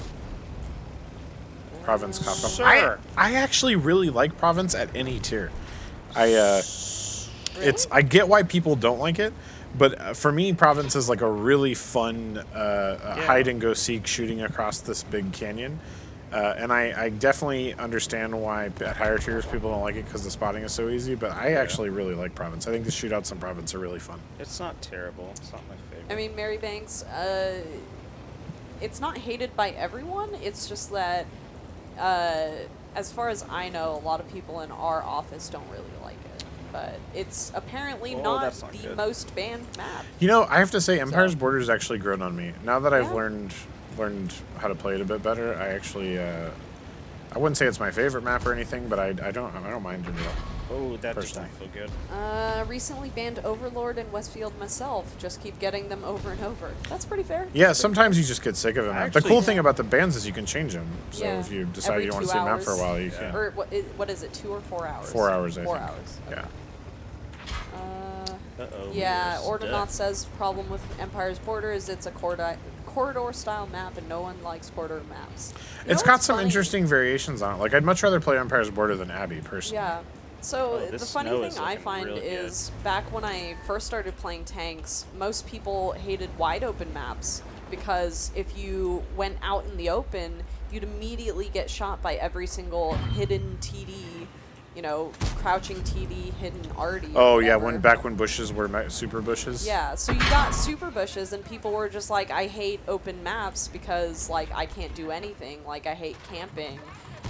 Province Kafka. Sure. I actually really like Province at any tier. I get why people don't like it, but for me, Province is like a really fun hide and go seek shooting across this big canyon. And I definitely understand why at higher tiers people don't like it because the spotting is so easy, but I actually really like Province. I think the shootouts in Province are really fun. It's not terrible. It's not my favorite. I mean, Marybanks, it's not hated by everyone. It's just that, as far as I know, a lot of people in our office don't really like it. But it's apparently that's not not the good. most banned map. You know, I have to say, Empire's Border has actually grown on me. Now that I've Yeah. learned how to play it a bit better, I actually I wouldn't say it's my favorite map or anything, but I don't mind it at all. Oh, that does Personally. not feel good. Recently banned Overlord and Westfield myself. Just keep getting them over and over. That's pretty fair. Yeah, sometimes you just get sick of them. The Actually- cool thing about the bans is you can change them. So Yeah. if you decide Every you want to 2 see a map for a hours. while, you Yeah. can. Or what is it, 2 or 4 hours? 4 hours, I 4 think. hours. Yeah. Uh-oh. Yeah, we're Ordonauts stuck. says problem with Empire's Border is it's a corridor-style map, and no one likes corridor maps. You It's know got what's some funny? interesting variations on it. Like, I'd much rather play Empire's Border than Abbey, personally. Yeah. So Oh, the this funny snow thing is I looking find really good. is back when I first started playing tanks, most people hated wide open maps because if you went out in the open, you'd immediately get shot by every single hidden TD, you know, crouching TD, hidden RD. or Oh, yeah, whatever. back when bushes were super bushes. Yeah, so you got super bushes, and people were just like, I hate open maps because, like, I can't do anything. Like, I hate camping.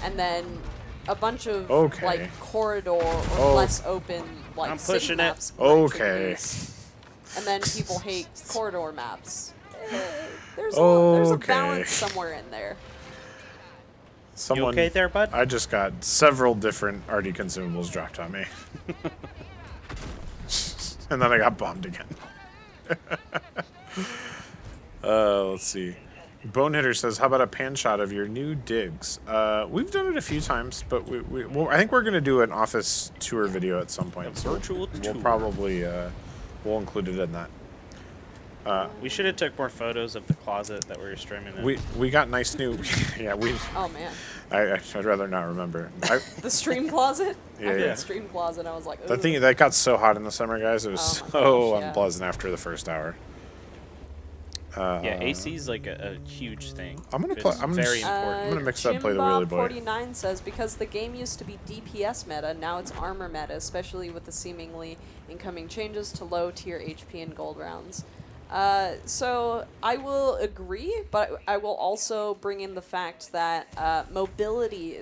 And then a bunch of, Okay. like, corridor or Oh. less open, like, I'm city pushing it. maps. got Okay. introduced. And then people hate corridor maps. There's a Okay. balance somewhere in there. Someone, You okay there, bud? I just got several different RD consumables dropped on me. And then I got bombed again. Let's see. Bonehitter says, how about a pan shot of your new digs? We've done it a few times, but well, I think we're going to do an office tour video at some point. A So virtual we'll tour. probably we'll include it in that. We should have took more photos of the closet that we were streaming in. We got nice new yeah, Oh, man. I'd rather not remember. The stream closet? Yeah, I heard yeah. stream closet, I was like, The ugh. thing that got so hot in the summer, guys, it was Oh my so gosh, yeah. unpleasant after the first hour. Yeah, AC is like a huge thing. I'm gonna It's play- I'm gonna very s- important. I'm gonna mix that and play the Wheelie Boy. Jimbob49 says, because the game used to be DPS meta, now it's armor meta, especially with the seemingly incoming changes to low tier HP and gold rounds. So I will agree, but I will also bring in the fact that mobility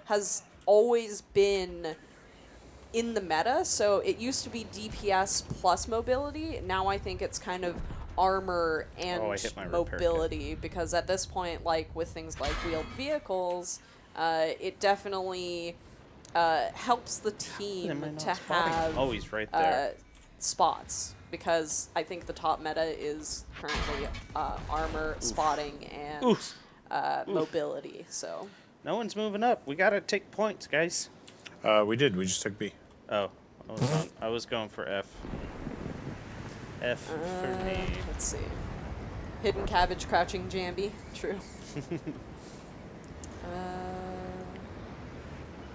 has always been in the meta. So it used to be DPS plus mobility. Now I think it's kind of armor and Oh, I hit my repair kit. mobility, because at this point, like with things like wheeled vehicles, it definitely helps the team Am I not to spotting? have Oh, he's right there. spots, because I think the top meta is currently armor, spotting, and mobility. So No one's moving up. We gotta take points, guys. We did. We just took B. Oh, I was going for F. F for me. let's see. Hidden Cabbage, crouching Jambi. True.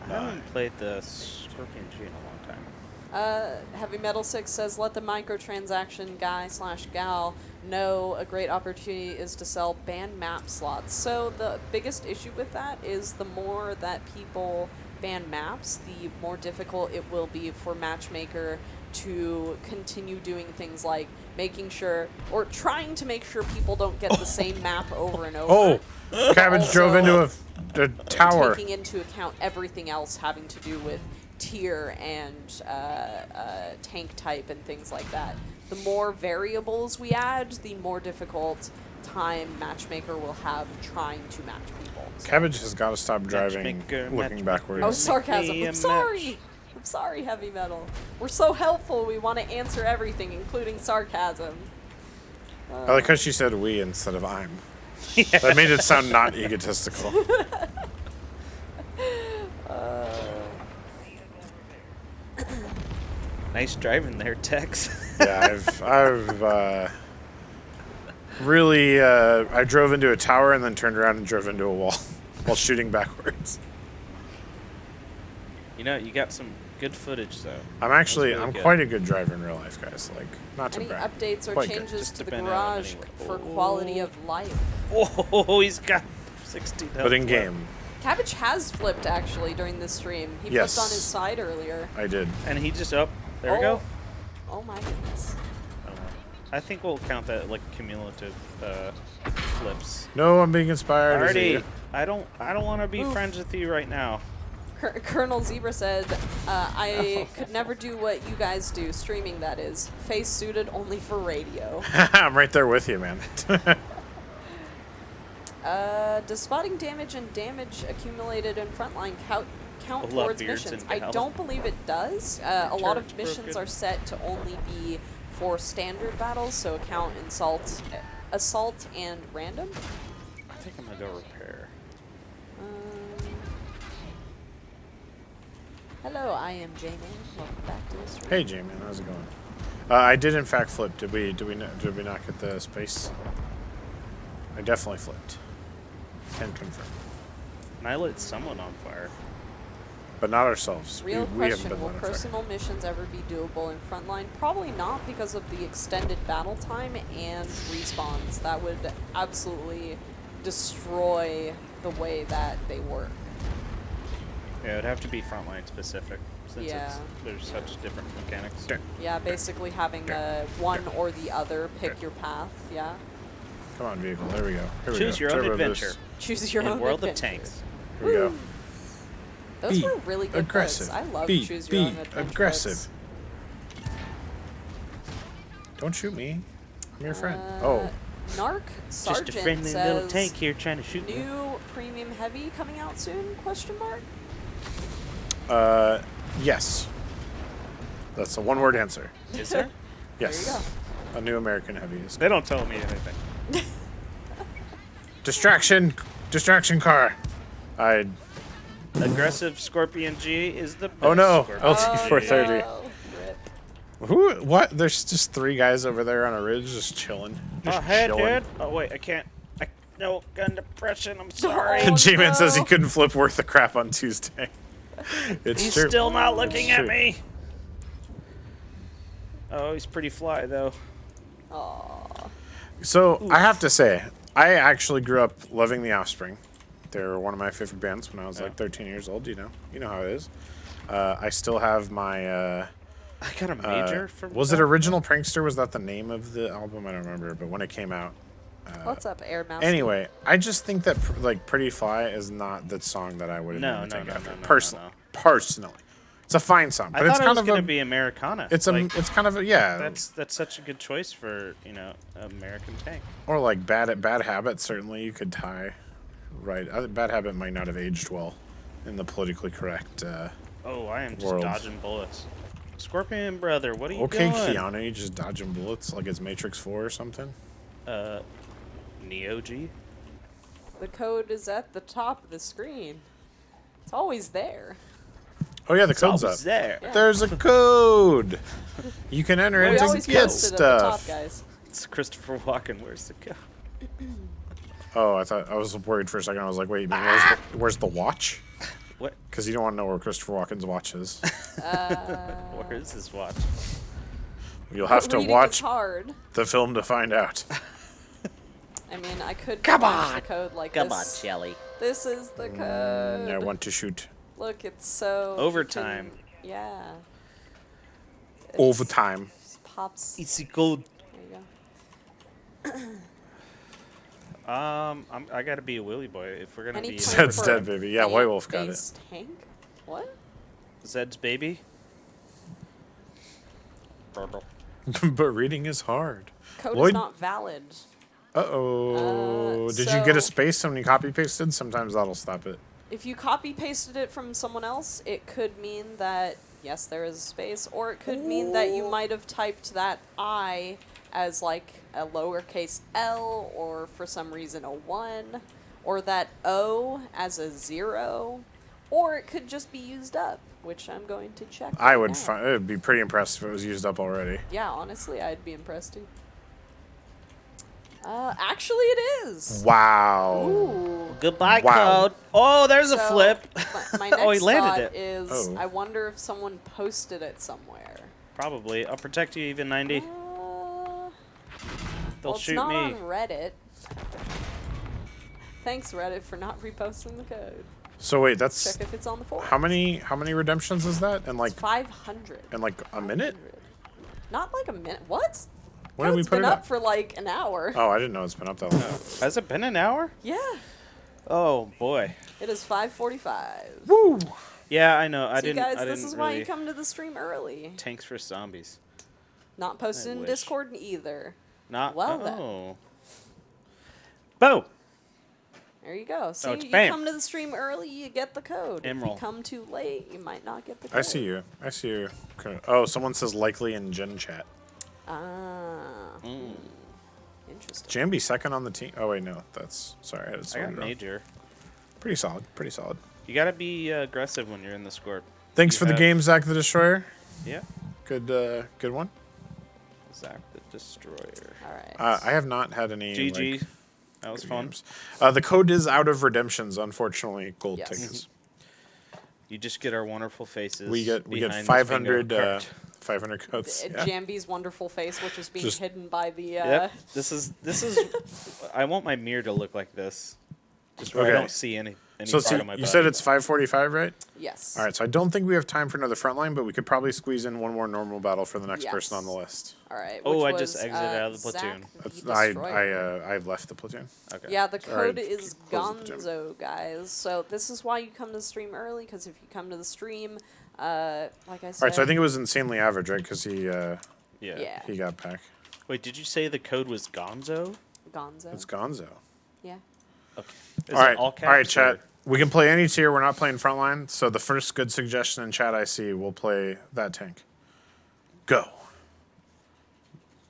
I haven't played the Scorpion G in a long time. Heavy Metal 6 says, let the microtransaction guy/gal know a great opportunity is to sell banned map slots. So the biggest issue with that is the more that people ban maps, the more difficult it will be for Matchmaker to continue doing things like making sure, or trying to make sure people don't get the same map over and over. Oh, Cabbage drove into a tower. Taking into account everything else having to do with tier and tank type and things like that. The more variables we add, the more difficult time Matchmaker will have trying to match people. So. Cabbage has got to stop driving, Matchmaker, looking backwards. Oh, sarcasm. me a I'm sorry. I'm sorry, Heavy Metal. We're so helpful. We want to answer everything, including sarcasm. I like how she said we instead of I'm. That made it sound not egotistical. Nice driving there, Tex. Yeah, I've really, I drove into a tower and then turned around and drove into a wall while shooting backwards. You know, you got some good footage, though. I'm quite a good driver in real life, guys. Like, not to Any brag. updates or Quite good. changes Just to the depending on garage anyway. for quality of life? Oh, he's got 16 health. But in left. game, Cabbage has flipped, actually, during this stream. He Yes. flipped on his side earlier. I did. And he just up. There we go. Oh my goodness. Oh, well. I think we'll count that like cumulative flips. No, I'm being inspired. Artie, I don't want to be friends with you right now. Colonel Zebra said, I could never do what you guys do, streaming that is. Face suited only for radio. I'm right there with you, man. Does spotting damage and damage accumulated in Frontline count Love towards beards missions? and I gal. don't believe it does. A lot of Turret's missions broken. are set to only be for standard battles, so count assault and random. I think I'm gonna go repair. Hello, I am J-Man. Welcome back to the stream. Hey, Jamie, how's it going? I did in fact flip. Did we not get the space? I definitely flipped. Can confirm. And I lit someone on fire. But not ourselves. Real we haven't question, been will lit on fire. personal missions ever be doable in Frontline? Probably not, because of the extended battle time and respawns. That would absolutely destroy the way that they work. Yeah, it'd have to be Frontline specific since Yeah. there's such different mechanics. Yeah, basically having one or the other pick your path, yeah. Come on, vehicle. There we go. Here we Choose go. your own Turbo adventure. boost. Choose your In own World of adventure. Tanks. Here we go. Those Be were really good aggressive. books. I love Be Choose Your Own Adventure aggressive. books. Don't shoot me. I'm your friend. Oh, Narc Sergeant Just a friendly says, little tank here trying to shoot me. new premium heavy coming out soon? Question mark. yes. That's a one-word answer. Is there? Yes. There you A new American heavy is. They don't tell me anything. Distraction car. Aggressive Scorpion G is the best. Oh no, Scorpion LT G. 430. Oh, rip. Who? What? There's just 3 guys over there on a ridge just chilling. Just Oh, hey, chilling. dude. Oh, wait, I can't. No, gun depression. I'm sorry. Oh, J-Man says he no. couldn't flip worth the crap on Tuesday. It's He's true. still not looking It's at true. me. Oh, he's pretty fly, though. Aw. So I have to say, I actually grew up loving The Offspring. They were one of my favorite bands when I was like 13 years old. You know how it is. I still have my. I got a major from. Was it Original Prankster? Was that the name of the album? I don't remember. But when it came out. What's up, Air Mouse? Anyway, I just think that like Pretty Fly is not the song that I would No, take no, after. no, no, no, Personally, no. personally, It's a fine song, but I it's thought it kind was of gonna a. be Americana. It's it's kind of a, yeah. That's such a good choice for American tank. Or like bad habit. Certainly, you could tie. Right, bad habit might not have aged well in the politically correct. Oh, I am just world. dodging bullets. Scorpion brother, what are you Okay, doing? Keanu, you just dodging bullets like it's Matrix 4 or something. Neo G. The code is at the top of the screen. It's always there. Oh yeah, the code's up. Always there. Yeah. There's a code. You can enter We it to always get post it at the top, stuff. guys. It's Christopher Walken. Where's the go? Oh, I was worried for a second. I was like, wait, where's the watch? What? Because you don't want to know where Christopher Walken's watch is. Where is his watch? You'll have to Reading is watch hard. the film to find out. I mean, I could Come flash on. the code like Come this. on, Shelly. This is the code. I want to shoot Look, it's so... Overtime. Yeah. overtime. Just pops. Easy code. There you go. I gotta be a Willy boy if we're gonna Any be. plan Zed's for dead, baby. Yeah, White Wolf got it. base tank? What? Zed's baby. But reading is hard. Code Lloyd- is not valid. Uh-oh. Did you get a so- space when you copy pasted? Sometimes that'll stop it. If you copy pasted it from someone else, it could mean that yes, there is a space, or it could mean that you might have typed that I as like a lowercase l, or for some reason a 1, or that O as a 0, or it could just be used up, which I'm going to check. I right would now. find it would be pretty impressed if it was used up already. Yeah, honestly, I'd be impressed too. Actually, it is. Wow. Ooh. Goodbye, Wow. code. Oh, there's a So, flip. My next Oh, he landed thought it. is, Oh. I wonder if someone posted it somewhere. Probably. I'll protect you, even 90. They'll Well, shoot it's not me. on Reddit. Thanks, Reddit, for not reposting the code. So wait, that's Check if it's on the forum. how many redemptions is that? In like It's 500. a minute? 500. Not like a minute. What? When did we Code's put been it up up? for like an hour. Oh, I didn't know it's been up that long. Has it been an hour? Yeah. Oh boy. It is 5:45. Woo! Yeah, I know. I See, didn't. guys, I this didn't is really. why you come to the stream early. Tanks for zombies. Not posted I in wish. Discord either. Not. Well, then. oh. Boom. There you go. See, it's you bam. come to the stream early, you get the code. Emerald. If you come too late, you might not get the code. I see you. I see you. Okay. Oh, someone says likely in Gen chat. Ah. Mm. Interesting. Jambi second on the team. Oh wait, no, that's sorry. I had it I got sorted wrong. major. Pretty solid. Pretty solid. You gotta be aggressive when you're in the scorp. Thanks You for the have- game, Zach the Destroyer. Yeah. Good, good one. Zach the Destroyer. All right. I have not had any. GG. Like, That was good fun. games. The code is out of redemptions, unfortunately. Gold Yes. tickets. You just get our wonderful faces. We get behind this 500 bingo card. 500 codes. Yeah. Jambi's wonderful face, which is being Just- hidden by the. Yep. This is. I want my mirror to look like this, just where I Okay. don't see any So part of my you body. said it's 5:45, right? Yes. All right. So I don't think we have time for another frontline, but we could probably squeeze in one more normal battle for the next person on the Yes. list. All right. Oh, which I just was, exited out of the Zach platoon. the Destroyer. I left the platoon. Okay. Yeah, the Sorry, code is close the gym. Gonzo, guys. So this is why you come to the stream early, because if you come to the stream, like I said. All right. So I think it was insanely average, right? Because Yeah. Yeah. he got pack. Wait, did you say the code was Gonzo? Gonzo. It's Gonzo. Yeah. Okay. Is All right. it all All right, caps chat. or- We can play any tier. We're not playing frontline. So the first good suggestion in chat I see, we'll play that tank. Go.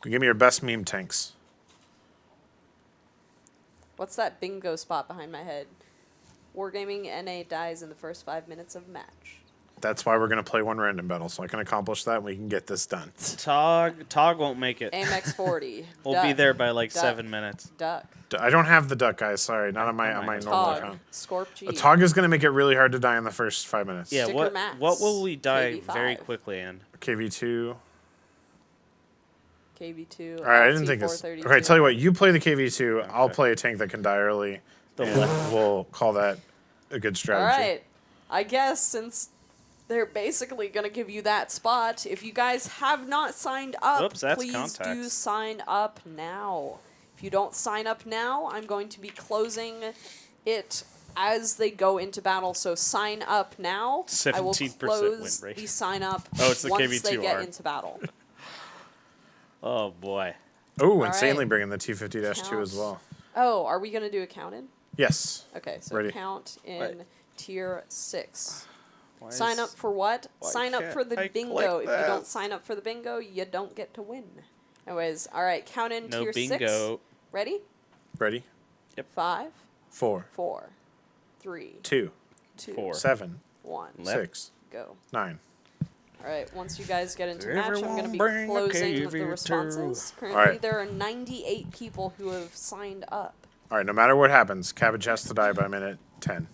Give me your best meme tanks. What's that bingo spot behind my head? Wargaming NA dies in the first 5 minutes of match. That's why we're going to play one random battle, so I can accomplish that and we can get this done. Tog won't make it. AMX 40. We'll be there by like Duck. 7 minutes. Duck. I don't have the duck, guys. Sorry, not on my normal Tog. account. Scorp G. A Tog is going to make it really hard to die in the first 5 minutes. Yeah. Sticker Max. What will we die KV5. very quickly in? KV2. KV2. All right, I didn't think this. Okay, tell you what. You play the KV2. I'll play a tank that can die early. The and left. we'll call that a good All strategy. right. I guess since they're basically going to give you that spot, if you guys have not signed up, Oops, that's please do contacts. sign up now. If you don't sign up now, I'm going to be closing it as they go into battle. So sign up now. I will 17% close win rate. the sign up Oh, it's the once they get KV2R. into battle. Oh boy. Oh, All insanely right. bringing the T50-2 as Count. well. Oh, are we going to do a count in? Yes. Okay, so Ready. count in Wait. tier 6. Why Sign is- up for what? why Sign up can't for the I bingo. click If you that? don't sign up for the bingo, you don't get to win. Anyways, all right, count in No tier 6. bingo. Ready? Ready? 5, 4, 4, 3, 2, 2, 4. 7, 1. Left. 6, Go. 9. All right, once you guys get into match, I'm going to Everyone be bring a closing the KV2. responses. Currently, right. there are 98 people who have signed up. All right, no matter what happens, Cabbage has to die by minute 10.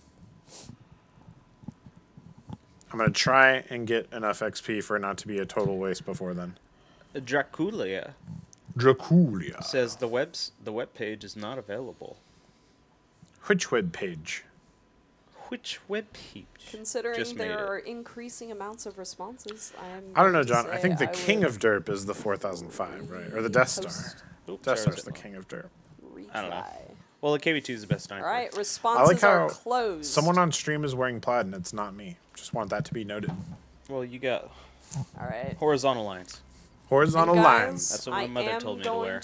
I'm going to try and get enough XP for it not to be a total waste before then. Draculia Draculia. says the web page is not available. Which web page? Which web page? Considering Just made there it. are increasing amounts of responses, I don't know, going to John. I say think the I king would of derp is the 4005, right? Or the Death Star. post Oops, Death sorry, Star's the no. king of derp. I don't know. retry. Well, the KV2 is the best sniper. All right, I responses like how are closed. someone on stream is wearing plaid and it's not me. Just want that to be noted. Well, you got All right. horizontal lines. Horizontal And guys, lines. That's what my mother told me to wear.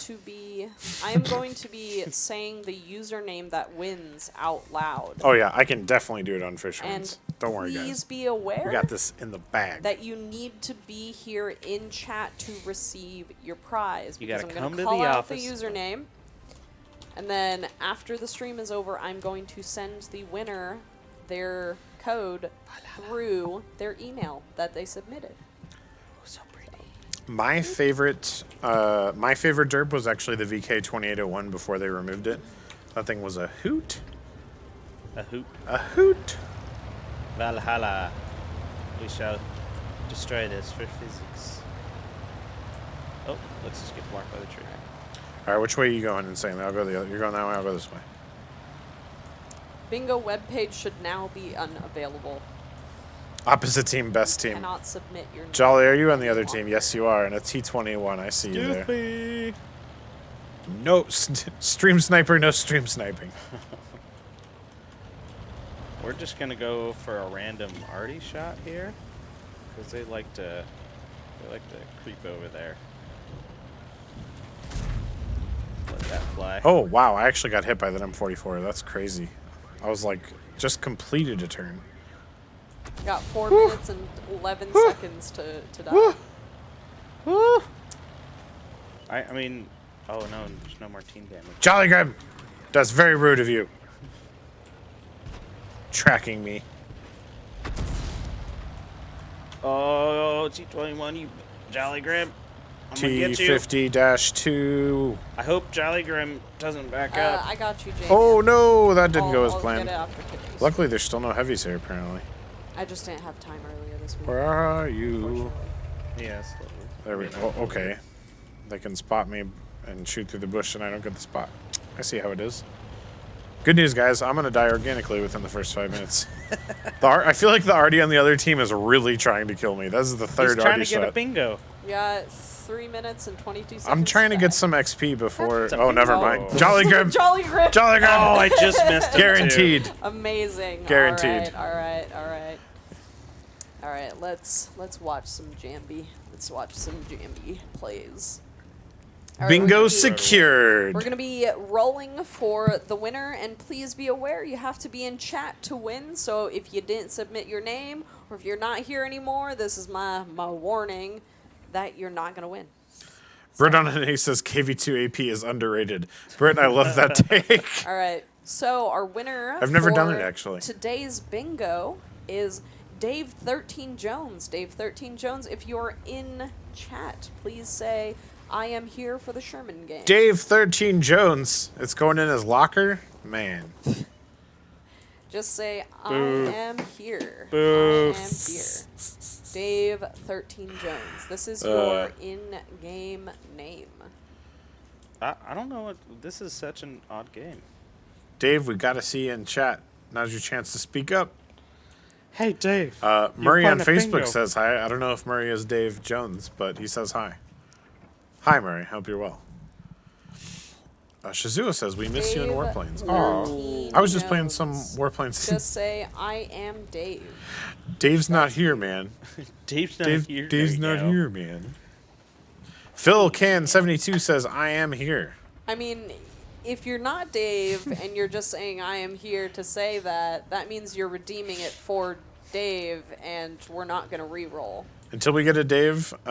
I am going to be saying the username that wins out loud. Oh yeah, I can definitely do it on Fish And Hands. Don't worry, please guys. be aware We got this in the bag. that you need to be here in chat to receive your prize. You because gotta I'm come gonna to the call out office. the username, and then after the stream is over, I'm going to send the winner their code through their email that they submitted. So pretty. My favorite derp was actually the VK2801 before they removed it. That thing was a hoot. A hoot. A hoot. Valhalla. We shall destroy this for physics. Oh, let's just get blocked by the tree. All right, which way are you going, Insanely? I'll go the other. You're going that way. I'll go this way. Bingo webpage should now be unavailable. Opposite team, best team. Cannot submit your name. Jolly, are you on the other team? Yes, you are. And a T21. I see you there. Doofy. No stream sniper. No stream sniping. We're just gonna go for a random arty shot here, because they like to creep over there. Let that fly. Oh wow! I actually got hit by the M44. That's crazy. I was like, just completed a turn. Got 4 minutes and 11 seconds to die. I mean, oh no, there's no more team damage. Jolly Graham, that's very rude of you. Tracking me. Oh, T21, you Jolly Grim. I'm gonna get you. T50-2. I hope Jolly Grim doesn't back up. I got you, Jamie. Oh no, that didn't go as I'll planned. Get it after kidneys. Luckily, there's still no heavies here, apparently. I just didn't have time earlier this week. Where are you? unfortunately. Yes. There we go. Oh, okay. They can spot me and shoot through the bush, and I don't get the spot. I see how it is. Good news, guys. I'm going to die organically within the first 5 minutes. I feel like the Artie on the other team is really trying to kill me. This is the third He's trying Artie to get a shot. bingo. We got 3 minutes and 22 seconds. I'm trying to die. get some XP before... It's a Oh, never bingo. mind. Jolly Grim! Jolly Grim. Jolly Grim! Oh, I just missed him too. Guaranteed. Amazing. Guaranteed. All right. All right. Let's watch some Jambi. Let's watch some Jambi plays. All right, Bingo we're secured. gonna be rolling for the winner, and please be aware you have to be in chat to win. So if you didn't submit your name, or if you're not here anymore, this is my warning that you're not gonna win. Britt on an A says KV2 AP is underrated. Britt, I love that take. All right. So our winner. I've never done for it, actually. Today's bingo is Dave 13 Jones. Dave 13 Jones. If you're in chat, please say I am here for the Sherman game. Dave 13 Jones. It's going in his locker? Man. Just say Boo. I am here. Boo. I am here. Dave 13 Jones. This is your in-game name. I don't know what. This is such an odd game. Dave, we got to see you in chat. Now's your chance to speak up. Hey, Dave. Murray on playing a Facebook bingo. says hi. I don't know if Murray is Dave Jones, but he says hi. Hi, Murray. Hope you're well. Shazua says, we miss you in Dave Warplanes. Lurkey Aw. I was just playing some knows. Warplanes. Just say, I am Dave. Dave's not here, man. Dave's not here. Dave's right not now. here, man. Phil Can 72 says, I am here. I mean, if you're not Dave and you're just saying I am here to say that, that means you're redeeming it for Dave, and we're not going to re-roll. Until we get a Dave, we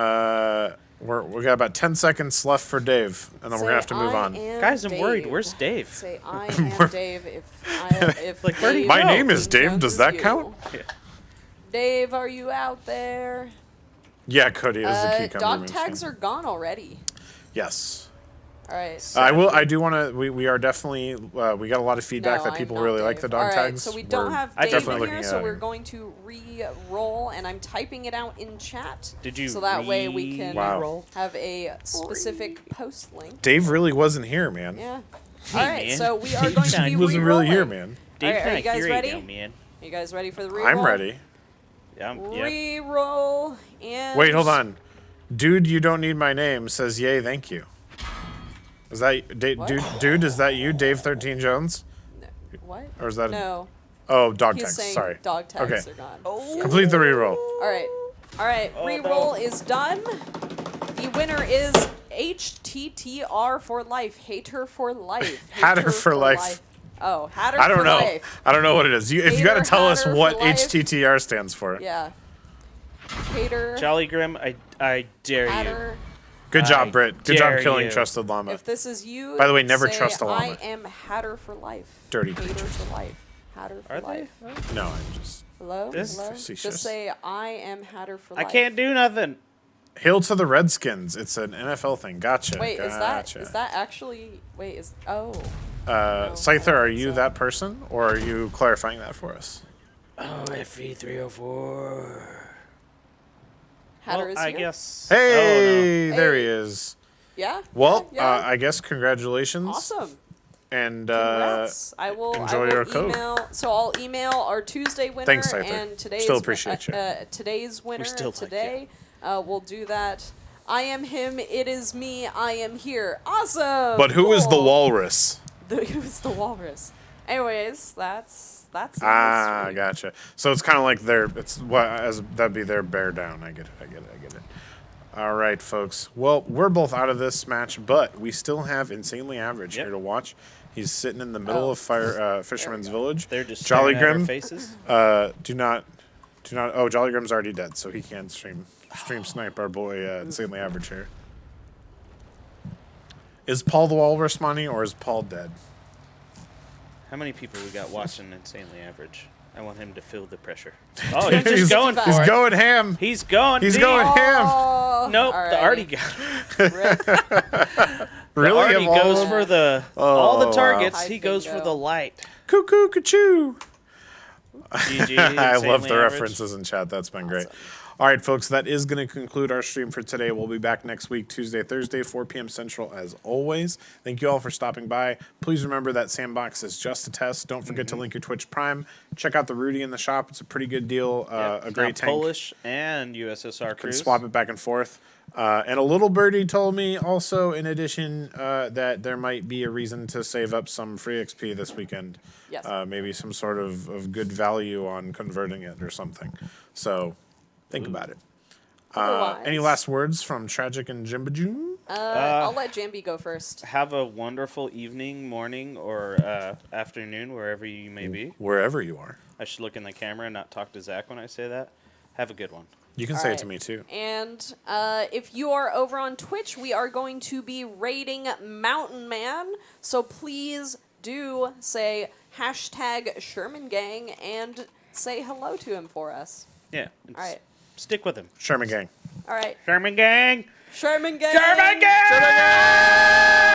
got about 10 seconds left for Dave, and then we're going to have to move on. Guys, I'm worried. Where's Dave? Say I am Dave if Like, where do you Dave My go? name is Dave. Jones Does is that you. count? Yeah. Dave, are you out there? Yeah, Cody is the cucumber. Dog meme tags skin. are gone already. Yes. All right. I do want to. We are definitely. We got a lot of feedback No, that I'm people not really like Dave. the dog All right, tags. so we don't We're have I Dave definitely in looking here, at so it. we're going to re-roll, and I'm typing it out in chat. Did you So that way we can Wow. have a specific post link. Dave really wasn't here, man. Yeah. Hey, All right, man. so we are going to be He wasn't really here, re-rolling. man. Dave's All right, are not you guys here ready? right now, man. Are you guys ready for the re-roll? I'm ready. Yeah, yeah. Re-roll and... Wait, hold on. Dude, you don't need my name says yay, thank you. Is that dude? Is that you, Dave 13 Jones? No. What? Or is that? No. Oh, dog He's tags. saying Sorry. dog tags Okay. are gone. Complete the reroll. All right. All right. Oh, Re-roll no. is done. The winner is HTTR for life. Hater for life. Hatter for life. Oh, Hatter I don't for know. life. I don't know what it is. If you got to Hater, tell us hatter what for life. HTTR stands for. Yeah. Hater. Jolly Grim, I dare you. Hatter. Good I job, Britt. Good job dare killing you. Trusted Llama. If this is you, By the way, never say, trust a llama. I am Hatter for life. Dirty Hater creatures. for life. Hatter for Are they? life. No, I'm just. Hello? This- Hello? Facetious. Just say, I am Hatter for I life. can't do nothing. Hail to the Redskins. It's an NFL thing. Gotcha. Wait, gotcha. is that actually... Wait, is... Oh. Scyther, are you So- that person, or are you clarifying that for us? Oh, FE 304. Hatter Well, is I here? guess. Hey, Oh, there he Hey. is. Yeah? Well, yeah. I guess congratulations. Awesome. And Congrats. I will enjoy your code. email. So I'll email our Tuesday winner Thanks, Scyther. and today's Still appreciate you. Today's winner still like today. We'll do that. I am him. It is me. I am here. Awesome. but who is the cool. walrus? Who's the walrus? Anyways, that's Ah, stream. gotcha. So it's kind of like their. It's what as that'd be their bear down. I get it. All right, folks. Well, we're both out of this match, but we still have Insanely Average Yep. here to watch. He's sitting in the middle of Fisherman's Village. They're just Jolly staring at our Grim. faces. Do not. Oh, Jolly Grim's already dead, so he can't stream snipe our boy Insanely Average here. Is Paul the Walrus money or is Paul dead? How many people we got watching Insanely Average? I want him to feel the pressure. Oh, he's just going for He's it. going ham. He's going. He's deep. going ham. Oh, Nope, all the right. Artie got. Rip. Really? The Artie Of all goes of them? for the Oh, all the wow. targets. High He goes for bingo. the light. Cuckoo, cuckoo. GG, I love Insanely the Average. references in chat. That's been great. All right, folks, that is going to conclude our stream for today. We'll be back next week, Tuesday, Thursday, 4 p.m. Central, as always. Thank you all for stopping by. Please remember that Sandbox is just a test. Don't forget to link your Twitch Prime. Check out the Rudy in the shop. It's a pretty good deal. Yep, A it's great now tank. Polish and USSR Can crews. swap it back and forth. And a little birdie told me also, in addition, that there might be a reason to save up some free XP this weekend. Yes. Maybe some sort of good value on converting it or something. So think about it. Otherwise, Any last words from Tragic and Jambijon? I'll let Jambi go first. Have a wonderful evening, morning, or afternoon, wherever you may be. Wherever you are. I should look in the camera and not talk to Zach when I say that. Have a good one. You can All say it right. to me too. And if you are over on Twitch, we are going to be raiding Mountain Man. So please do say hashtag Sherman Gang and say hello to him for us. Yeah. All right. Stick with him. Sherman Gang. All right. Sherman Gang! Sherman Gang! Sherman Gang!